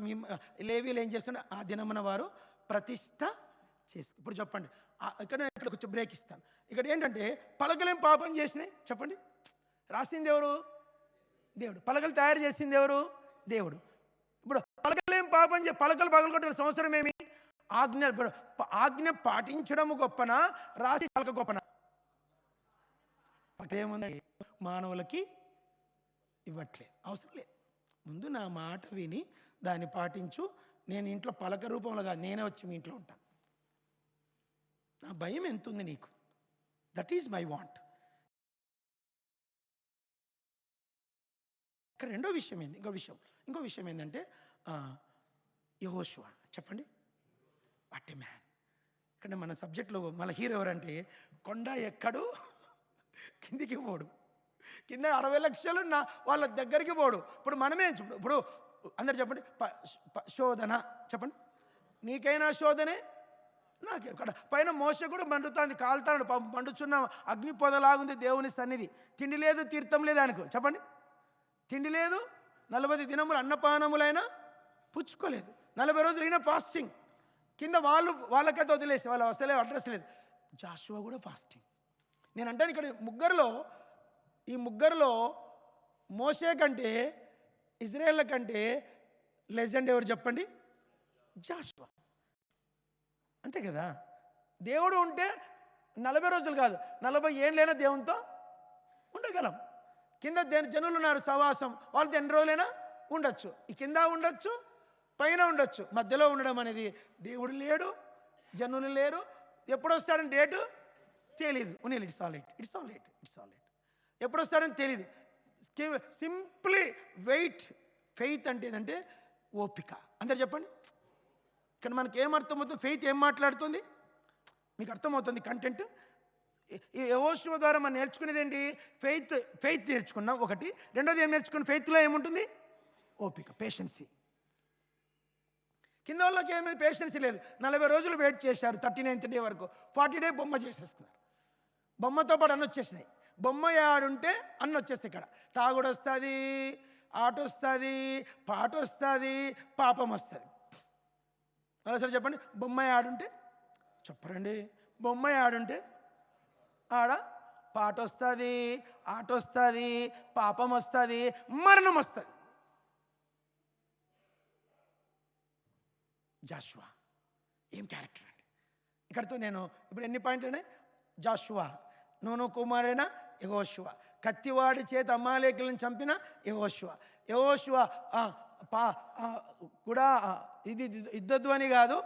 లేవీలు ఏం చేస్తున్నారు? ఆ దినమున వారు ప్రతిష్ఠ చేసి. ఇప్పుడు చెప్పండి, ఇక్కడ కొంచెం బ్రేక్ ఇస్తాను. ఇక్కడ ఏంటంటే పలకలేం పాపం చేసినాయి చెప్పండి. రాసింది ఎవరు? దేవుడు. పలకలు తయారు చేసింది ఎవరు? దేవుడు. ఇప్పుడు పలకలేం పాపం పలకలు పగలగొట్టిన సంవత్సరం ఏమి? ఆజ్ఞ పాటించడము గొప్పనా, రాసి పలక గొప్పనా? ఏముంది? మానవులకి ఇవ్వట్లేదు, అవసరం లేదు. ముందు నా మాట విని దాన్ని పాటించు. నేను ఇంట్లో పలక రూపంలో కాదు, నేనే వచ్చి మీ ఇంట్లో ఉంటాను. నా భయం ఎంత ఉంది నీకు? That is my want. ఇక్కడ రెండో విషయం ఏంది? ఇంకో విషయం ఏంటంటే యెహోషువ. చెప్పండి, వాట్ ఏ మ్యాన్. ఇక్కడ మన సబ్జెక్ట్లో మన హీరో ఎవరంటే, కొండ ఎక్కడు, కిందికి పోడు, కింద 60 లక్షలు వాళ్ళ దగ్గరికి పోడు. ఇప్పుడు మనమే, ఇప్పుడు అందరు చెప్పండి, శోధన చెప్పండి. నీకైనా శోధనే, నాకు ఇక్కడ పైన మోస కూడా మండుతుంది, కాలుతాడు, మండుచున్న అగ్ని పొదలాగుంది దేవుని సన్నిధి. తిండి లేదు, తీర్థం లేదు ఆయనకు. చెప్పండి, తిండి లేదు, 40 దినములు అన్నపానములైనా పుచ్చుకోలేదు. 40 రోజులు అయినా ఫాస్టింగ్. కింద వాళ్ళకైతే వదిలేసి వాళ్ళు అసలే అడ్రస్ లేదు. జాషువా కూడా ఫాస్టింగ్. నేను అంటాను ఇక్కడ ఈ ముగ్గురులో మోసే కంటే, ఇజ్రాయేల్ కంటే లెజెండ్ ఎవరు చెప్పండి? జాషువా. అంతే కదా. దేవుడు ఉంటే 40 రోజులు కాదు, 40 ఏళ్ళైనా దేవునితో ఉండగలం. కింద జనులు ఉన్నారు సవాసం, వాళ్ళతో ఎన్ని రోజులైనా ఉండొచ్చు. ఈ కింద ఉండొచ్చు, పైన ఉండొచ్చు. మధ్యలో ఉండడం అనేది దేవుడు లేడు, జనులు లేరు. ఎప్పుడు వస్తాడని డేటు తెలీదు. It's all right. ఎప్పుడు వస్తాడని తెలీదు. Simply wait. ఫెయిత్ అంటే ఏదంటే ఓపిక. అందరు చెప్పండి. ఇక్కడ మనకి ఏం అర్థమవుతుంది? ఫెయిత్ ఏం మాట్లాడుతుంది? మీకు అర్థమవుతుంది కంటెంట్. ఈ యెహోషువ ద్వారా మనం నేర్చుకునేది ఏంటి? ఫెయిత్ నేర్చుకున్నాం ఒకటి. రెండోది ఏం నేర్చుకున్నాం? ఫెయిత్లో ఏముంటుంది? ఓపిక, పేషెన్సీ. కింద వాళ్ళకి ఏమీ పేషెన్సీ లేదు. 40 రోజులు వెయిట్ చేశారు, 39th డే వరకు. 40 డే బొమ్మ చేసేస్తున్నారు. బొమ్మతో పాటు అన్న వచ్చేసినాయి. బొమ్మ ఆడుంటే అన్న వచ్చేస్తాయి. ఇక్కడ తాగుడు వస్తుంది, ఆట వస్తుంది, పాట వస్తుంది, పాపం వస్తుంది. సరే చెప్పండి. బొమ్మ ఆడుంటే చెప్పరండి. బొమ్మ ఆడుంటే ఆడ పాట వస్తుంది, ఆట వస్తుంది, పాపం వస్తుంది, మరణం వస్తుంది. జాషువా ఏం క్యారెక్టర్ అండి. ఇక్కడితో నేను ఇప్పుడు ఎన్ని పాయింట్లు ఉన్నాయి? జాషువా నూను కుమారుడైన యెహోషువ, కత్తివాడి చేత అమాలేకులను చంపిన యెహోషువ. కూడా ఇది యుద్ధధ్వని కాదు,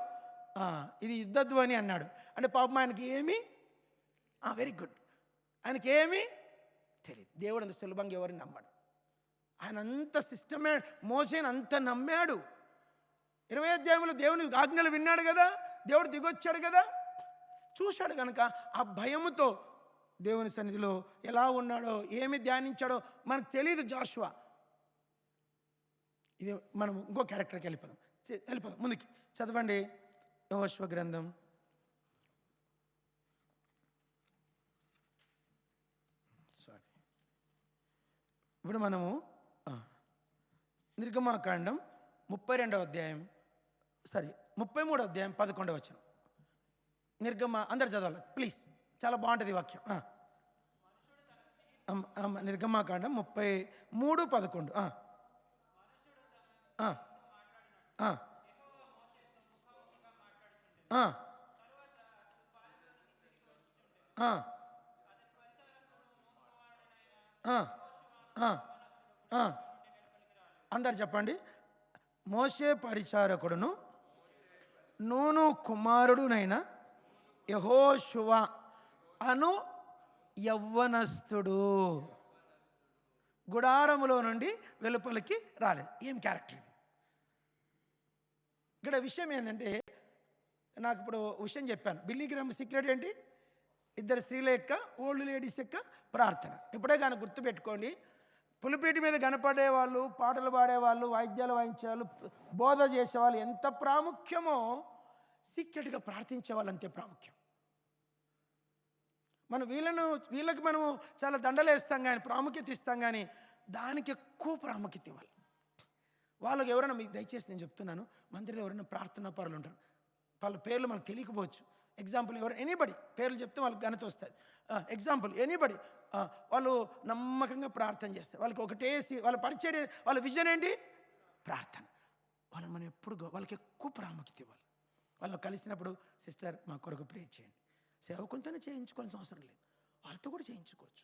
ఇది యుద్ధధ్వని అన్నాడు. అంటే పాపం ఆయనకి ఏమి వెరీ గుడ్, ఆయనకి ఏమీ తెలియదు. దేవుడు అంత సులభంగా ఎవరిని నమ్మాడు. ఆయన అంత సిస్టమే మోసేని అంత నమ్మాడు. 20 అధ్యాయంలో దేవుని ఆజ్ఞలు విన్నాడు కదా, దేవుడు దిగొచ్చాడు కదా, చూశాడు కనుక ఆ భయముతో దేవుని సన్నిధిలో ఎలా ఉన్నాడో, ఏమి ధ్యానించాడో మనకు తెలియదు జాషువా. ఇది మనం ఇంకో క్యారెక్టర్కి వెళ్ళిపోదాం ముందుకి. చదవండి యెహోషువ గ్రంథం. ఇప్పుడు మనము నిర్గమాకాండం 32వ అధ్యాయం 33వ అధ్యాయం 11వ వచనం. అందరు చదవాలి ప్లీజ్, చాలా బాగుంటుంది వాక్యం. నిర్గమాకాండం 33:11. అందరు చెప్పండి. మోషే పరిచారకుడును నూను కుమారుడునైన యెహోషువ అను యవ్వనస్తుడు గుడారములో నుండి వెలుపలికి రాలేదు. ఏం క్యారెక్టర్ ఇది? ఇక్కడ విషయం ఏంటంటే, నాకు ఇప్పుడు విషయం చెప్పాను. బిల్లీ గ్రామ్ సీక్రెట్ ఏంటి? 2 స్త్రీల యొక్క, ఓల్డ్ లేడీస్ యొక్క ప్రార్థన. ఇప్పుడే కానీ గుర్తుపెట్టుకోండి. పులిపీటి మీద కనపడే వాళ్ళు, పాటలు పాడేవాళ్ళు, వాయిద్యాలు వాయించేవాళ్ళు, బోధ చేసేవాళ్ళు ఎంత ప్రాముఖ్యమో సీక్రెట్గా ప్రార్థించే వాళ్ళు అంతే ప్రాముఖ్యం. వీళ్ళకి మనము చాలా దండలేస్తాం కానీ, ప్రాముఖ్యత ఇస్తాం కానీ, దానికి ఎక్కువ ప్రాముఖ్యత ఇవ్వాలి. వాళ్ళకి ఎవరైనా, మీకు దయచేసి నేను చెప్తున్నాను, మందిరంలో ఎవరైనా ప్రార్థనా పరులు ఉంటారు, వాళ్ళ పేర్లు మనకు తెలియకపోవచ్చు. ఎగ్జాంపుల్ ఎనీబడి పేర్లు చెప్తే వాళ్ళకి ఘనత వస్తుంది. ఎగ్జాంపుల్ ఎనీబడి, వాళ్ళు నమ్మకంగా ప్రార్థన చేస్తారు. వాళ్ళకి వాళ్ళ పరిచర్య, వాళ్ళ విజన్ ఏంటి? ప్రార్థన. వాళ్ళని మనం వాళ్ళకి ఎక్కువ ప్రాముఖ్యత ఇవ్వాలి. వాళ్ళు కలిసినప్పుడు, సిస్టర్ మా కొరకు ప్రేయర్ చేయండి. సేవకులతోనే చేయించుకోవాల్సిన అవసరం లేదు, వాళ్ళతో కూడా చేయించుకోవచ్చు.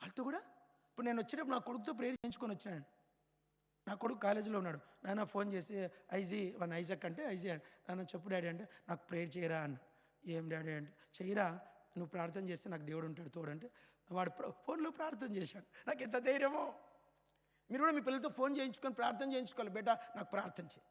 వాళ్ళతో కూడా ఇప్పుడు నేను వచ్చేటప్పుడు నా కొడుకుతో ప్రేయర్ చేయించుకొని వచ్చినాను. నా కొడుకు కాలేజీలో ఉన్నాడు. నాన్న ఫోన్ చేసి ఐజాక్ అంటే నాన్న చెప్పు డాడీ అంటే, నాకు ప్రేయర్ చేయరా అన్న. ఏం డాడీ అంటే, చేయరా, నువ్వు ప్రార్థన చేస్తే నాకు దేవుడు ఉంటాడు తోడంటే, వాడు ఫోన్లో ప్రార్థన చేశాడు. నాకు ఎంత ధైర్యమో. మీరు కూడా మీ పిల్లలతో ఫోన్ చేయించుకొని ప్రార్థన చేయించుకోవాలి. బేటా నాకు ప్రార్థన చేయి.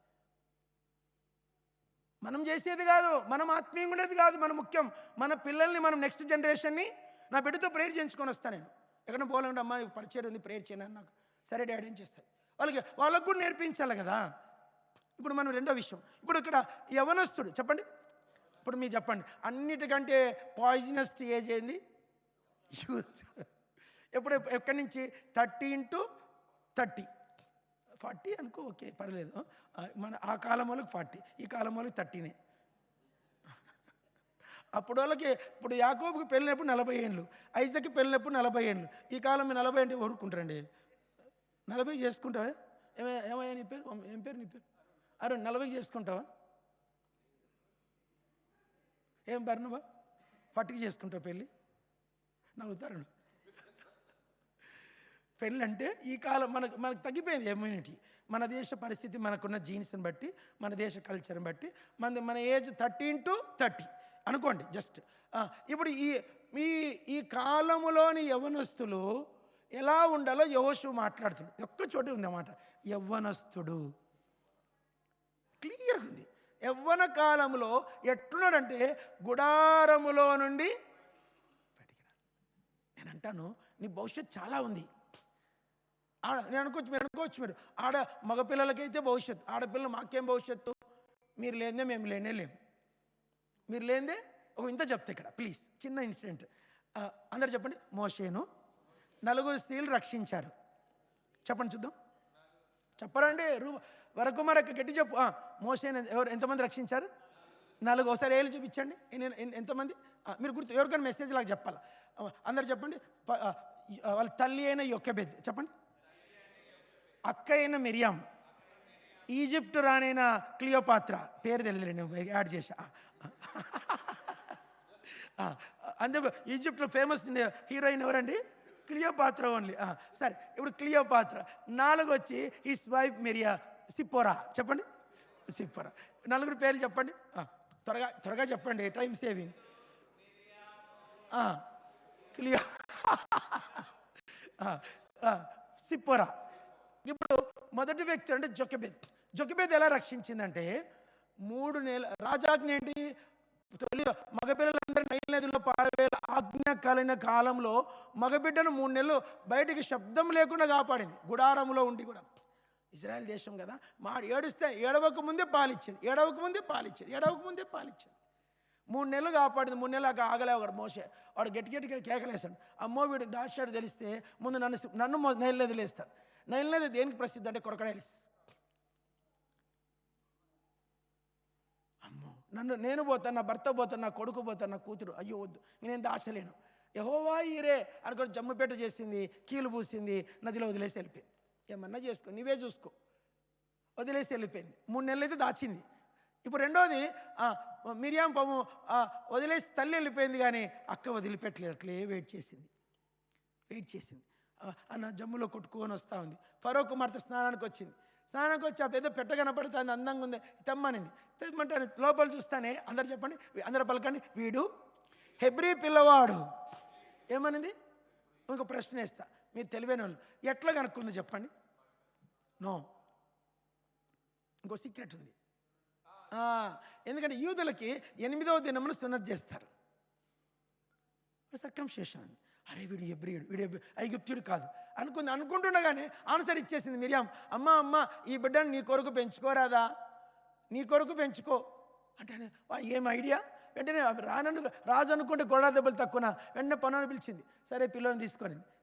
మనం చేసేది కాదు, మనం ఆత్మీయంగా ఉండేది కాదు మన ముఖ్యం. మన పిల్లల్ని, మనం నెక్స్ట్ జనరేషన్ని, నా బిడ్డతో ప్రేయర్ చేయించుకొని వస్తాను నేను. ఎక్కడ పోలేండి, అమ్మ పరిచయం ఉంది, ప్రేయర్ చేయను నాకు. సరే డాడీ ఏం చేస్తాను. వాళ్ళకు కూడా నేర్పించాలి కదా. ఇప్పుడు మనం రెండో విషయం, ఇప్పుడు ఇక్కడ యవనస్తుడు చెప్పండి, ఇప్పుడు మీరు చెప్పండి, అన్నిటికంటే పాయిజనస్ ఏజ్ ఏంది? యూత్. ఎక్కడి నుంచి? 30 × 30, 40 అనుకో, ఓకే పర్లేదు. మన ఆ కాలం వాళ్ళకి 40, ఈ కాలం వాళ్ళకి 30నే. అప్పుడు వాళ్ళకి, ఇప్పుడు యాకోబుకి పెళ్ళినప్పుడు 40 ఏళ్ళు, ఐజాక్కి పెళ్ళినప్పుడు 40 ఏళ్ళు. ఈ కాలం 40 అంటే ఊరుకుంటారండి. 40 చేసుకుంటావా? ఏమయ్యా నీ పేరు? ఏం పేరు నీ పేరు? అరే 40 చేసుకుంటావా? ఏం బర్ణబా 40కి చేసుకుంటావు పెళ్ళి? నవ్వుతారు. పెళ్ళి అంటే ఈ కాలం మనకు తగ్గిపోయింది ఇమ్యూనిటీ. మన దేశ పరిస్థితి, మనకున్న జీన్స్ని బట్టి, మన దేశ కల్చర్ని బట్టి మన ఏజ్ 30 × 30 అనుకోండి జస్ట్. ఇప్పుడు ఈ కాలములోని యవ్వనస్తులు ఎలా ఉండాలో యెహోషువ మాట్లాడుతుంది. ఒక్క చోట ఉందన్నమాట, యవ్వనస్తుడు క్లియర్గా ఉంది. యవ్వన కాలంలో ఎట్లున్నాడంటే గుడారములో నుండి బయటికి. నేను అంటాను, నీ భవిష్యత్తు చాలా ఉంది. నేను అనుకోవచ్చు మీరు మగపిల్లలకైతే భవిష్యత్తు, ఆడపిల్లలు మాకేం భవిష్యత్తు? మీరు లేదే మేము లేము. మీరు లేదే ఇంత చెప్తే ఇక్కడ ప్లీజ్, చిన్న ఇన్సిడెంట్. అందరు చెప్పండి. మోషేను 4 స్త్రీలు రక్షించారు. చెప్పండి చూద్దాం. చెప్పరండి వరకు మరొక గట్టి చెప్పు. మోషేను ఎంతమంది రక్షించారు? 4. ఒకసారి ఏళ్ళు చూపించండి. ఎంతమంది? మీరు ఎవరికైనా మెసేజ్ లాగా చెప్పాలి. అందరు చెప్పండి. వాళ్ళ తల్లి అయిన యొకెబెద్ చెప్పండి, అక్క అయిన మిరియాం, ఈజిప్ట్ రానైన క్లియోపాత్ర, పేరు తెలియదు యాడ్ చేశా. అంతే. ఈజిప్ట్లో ఫేమస్ హీరోయిన్ ఎవరండి? Cleopatra only. సరే, ఇప్పుడు క్లియోపాత్ర. 4 వచ్చి హిస్ వైఫ్ మిరియా, సిప్పోరా. చెప్పండి, సిప్పోరా. 4 పేర్లు చెప్పండి. త్వరగా చెప్పండి, టైం సేవింగ్. క్లియో సిప్పోరా. ఇప్పుడు మొదటి వ్యక్తి అంటే జొకెబెద్ ఎలా రక్షించిందంటే 3 నెలలు రాజాజ్ఞ ఏంటి? మగపిల్లలందరూ నైల్ నదిలో పారవేల ఆజ్ఞ కలిగిన కాలంలో మగబిడ్డను 3 నెలలు బయటికి శబ్దం లేకుండా కాపాడింది, గుడారంలో ఉండి కూడా. ఇజ్రాయెల్ దేశం కదా, ఏడిస్తే ఏడవక ముందే పాలిచ్చేది. 3 నెలలు కాపాడింది. 3 నెలలు ఆగలే ఒకడు మోసే. వాడు గట్టిగా కేకలేశాడు. అమ్మో వీడు దాచాడు తెలిస్తే ముందు నన్ను నైల్ నదిలో వేస్తాడు. నైల్ నది దేనికి ప్రసిద్ధి అంటే క్రొకడైల్స్. నేను పోతాను, నా భర్త పోతాను, నా కొడుకు పోతాను, నా కూతురు, అయ్యో వద్దు, నేను దాచలేను. యెహోవా ఈరే అనుకొని జమ్ముపేట చేసింది, కీలు పూసింది, నదిలో వదిలేసి వెళ్ళిపోయింది. ఏమన్నా చేసుకో, నువ్వే చూసుకో, వదిలేసి వెళ్ళిపోయింది. 3 నెలలు అయితే దాచింది. ఇప్పుడు రెండోది, మిరియాం పాము వదిలేసి తల్లి వెళ్ళిపోయింది, కానీ అక్క వదిలిపెట్టలేదు, అట్లే వెయిట్ చేసింది. అన్న జమ్ములో కొట్టుకొని వస్తూ ఉంది. ఫరో కుమార్తె స్నానానికి వచ్చి ఆ పెద్ద పెట్ట కనపడుతుంది, అందంగా ఉంది, తెమ్మనింది. తెమ్మంటే లోపల చూస్తానే అందరు చెప్పండి, అందరు పలకండి, వీడు హెబ్రీ పిల్లవాడు. ఏమనింది? ఇంకో ప్రశ్న వేస్తా, మీరు తెలివైన వాళ్ళు, ఎట్లా కనుక్కుంది చెప్పండి? నో, ఇంకో సీక్రెట్ ఉంది. ఎందుకంటే యూదులకి 8వ దినమున సున్నతి చేస్తారు. సర్కంసిషన్ ఉంది. అరే వీడు హెబ్రీయుడు, వీడు ఐగుప్తుడు కాదు అనుకుంటుండగానే ఆన్సర్ ఇచ్చేసింది మిరియాం. అమ్మ ఈ బిడ్డను నీ కొరకు పెంచుకోరాదా? నీ కొరకు పెంచుకో అంటే ఏం ఐడియా? వెంటనే రాజు అనుకుంటే గొడవ దెబ్బలు తక్కువ, వెంటనే పనులను పిలిచింది. సరే పిల్లని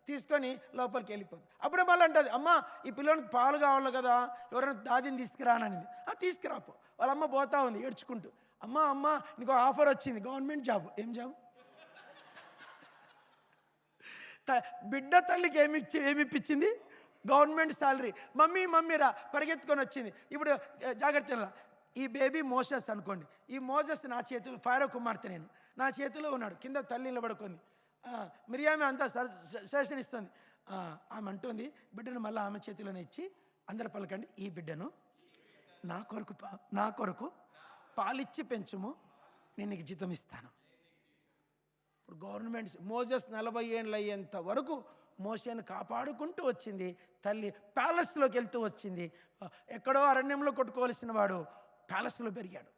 తీసుకొని లోపలికి వెళ్ళిపోతుంది. అప్పుడే మళ్ళీ అంటుంది, అమ్మ ఈ పిల్లోనికి పాలు కావాలి కదా, ఎవరైనా దాదిని తీసుకురాననింది. తీసుకురాపో. వాళ్ళ అమ్మ పోతా ఉంది ఏడ్చుకుంటూ, అమ్మ నీకు ఆఫర్ వచ్చింది, గవర్నమెంట్ జాబ్. ఏం జాబ్? బిడ్డ తల్లికి ఏమిప్పించింది? Government salary. మమ్మీ రా పరిగెత్తుకొని వచ్చింది. ఇప్పుడు జాగ్రత్త, ఈ బేబీ మోసెస్ అనుకోండి. ఈ మోసెస్ నా చేతిలో, ఫారో కుమార్తె నేను, నా చేతిలో ఉన్నాడు. కింద తల్లి నిలబడుకుంది. మిరియామే అంతా సజెషన్ ఇస్తుంది. ఆమె అంటుంది, బిడ్డను మళ్ళీ ఆమె చేతిలోనే ఇచ్చి, అందరు పలకండి, ఈ బిడ్డను నా కొరకు పాలిచ్చి పెంచుము, నేను నీకు జీతం ఇస్తాను. ఇప్పుడు గవర్నమెంట్ మోసెస్ 40 ఏళ్ళు అయ్యేంత వరకు మోషేను కాపాడుకుంటూ వచ్చింది. తల్లి ప్యాలెస్లోకి వెళ్తూ వచ్చింది. ఎక్కడో అరణ్యంలో కొట్టుకోవాల్సిన వాడు ప్యాలెస్లో పెరిగాడు.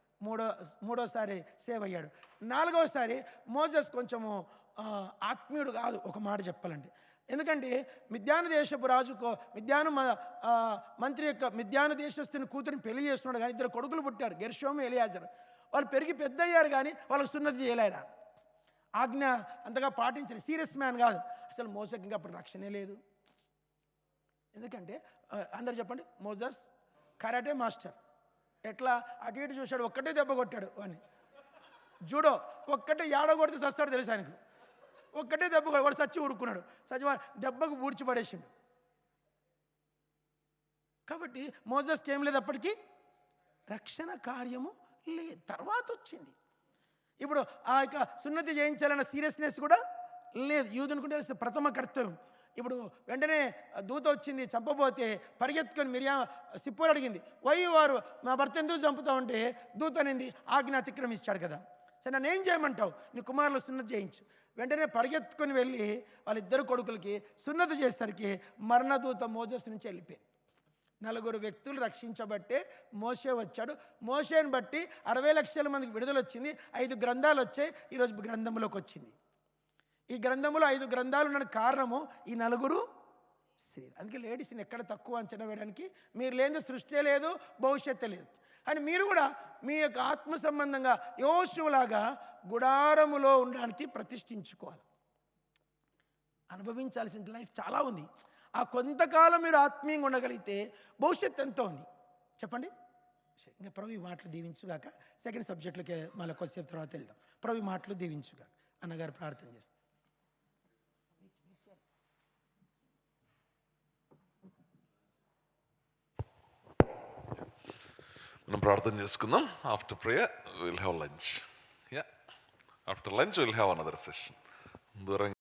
మూడోసారి సేవ్ అయ్యాడు. 4వసారి మోసెస్ కొంచెము ఆత్మీయుడు కాదు, ఒక మాట చెప్పాలంటే. ఎందుకంటే మిద్యాను దేశపు రాజుకో మంత్రి యొక్క మిద్యాను దేశస్తుని కూతురిని పెళ్లి చేస్తున్నాడు, కానీ 2 కొడుకులు పుట్టారు, గెర్షోము ఎలియాజరు. వాళ్ళు పెరిగి పెద్ద అయ్యారు, కానీ వాళ్ళకి సున్నతి చేయలేరా, ఆజ్ఞ అంతగా పాటించలేదు, సీరియస్ మ్యాన్ కాదు. అసలు మోసకి ఇంకా అప్పుడు రక్షణే లేదు. ఎందుకంటే అందరు చెప్పండి, మోజస్ కరాటే మాస్టర్. ఎట్లా అటు ఇటు చూశాడు, ఒక్కటే దెబ్బ కొట్టాడు వాడిని. జూడో ఒక్కటే ఏడో కొడితే సస్తాడు తెలుసు ఆయనకు, ఒక్కటే దెబ్బ వాడు సచ్చి ఊరుకున్నాడు, దెబ్బకు ఊడ్చిపడేసిండు. కాబట్టి మోజస్కి ఏం లేదు, అప్పటికీ రక్షణ కార్యము లేదు. తర్వాత వచ్చింది. ఇప్పుడు ఆ యొక్క సున్నతి చేయించాలన్న సీరియస్నెస్ కూడా లేదు. యూదునుకుంటే ప్రథమ కర్తవ్యం. ఇప్పుడు వెంటనే దూత వచ్చింది, చంపబోతే పరిగెత్తుకొని సిప్పోరు అడిగింది, వారు మా భర్త ఎందుకు చంపుతా ఉంటే దూత అనింది, ఆజ్ఞ అతిక్రమించాడు కదా, సరే నన్ను ఏం చేయమంటావు, నీ కుమారులు సున్నతి చేయించు. వెంటనే పరిగెత్తుకొని వెళ్ళి వాళ్ళిద్దరు కొడుకులకి సున్నతి చేసేసరికి మరణదూత మోజస్ నుంచి వెళ్ళిపోయింది. 4 వ్యక్తులు రక్షించబట్టే మోషే వచ్చాడు. మోషేని బట్టి 60 లక్షల మందికి విడుదల వచ్చింది. 5 గ్రంథాలు వచ్చాయి, ఈరోజు గ్రంథంలోకి వచ్చింది. ఈ గ్రంథంలో 5 గ్రంథాలు ఉన్న కారణము ఈ 4 స్త్రీలు. అందుకే లేడీస్ని ఎక్కడ తక్కువ అంచనా వేయడానికి, మీరు లేని సృష్టి లేదు, భవిష్యత్తు లేదు అని మీరు కూడా మీ యొక్క ఆత్మ సంబంధంగా యోషువులాగా గుడారములో ఉండడానికి ప్రతిష్ఠించుకోవాలి. అనుభవించాల్సిన లైఫ్ చాలా ఉంది. ఆ కొంతకాలం మీరు ఆత్మీయంగా ఉండగలిగితే భవిష్యత్తు ఎంతో ఉంది. చెప్పండి. ఇంకా ప్రభు ఈ మాటలు దీవించుగాక. సెకండ్ సబ్జెక్టులకి మళ్ళీ కొద్దిసేపు తర్వాత వెళ్దాం. ప్రభు ఈ మాటలు దీవించుగాక. అన్నగారు ప్రార్థన చేస్తారు. మనం ప్రార్థన చేసుకుందాం. After prayer will have lunch. After lunch will have another session. దూరంగా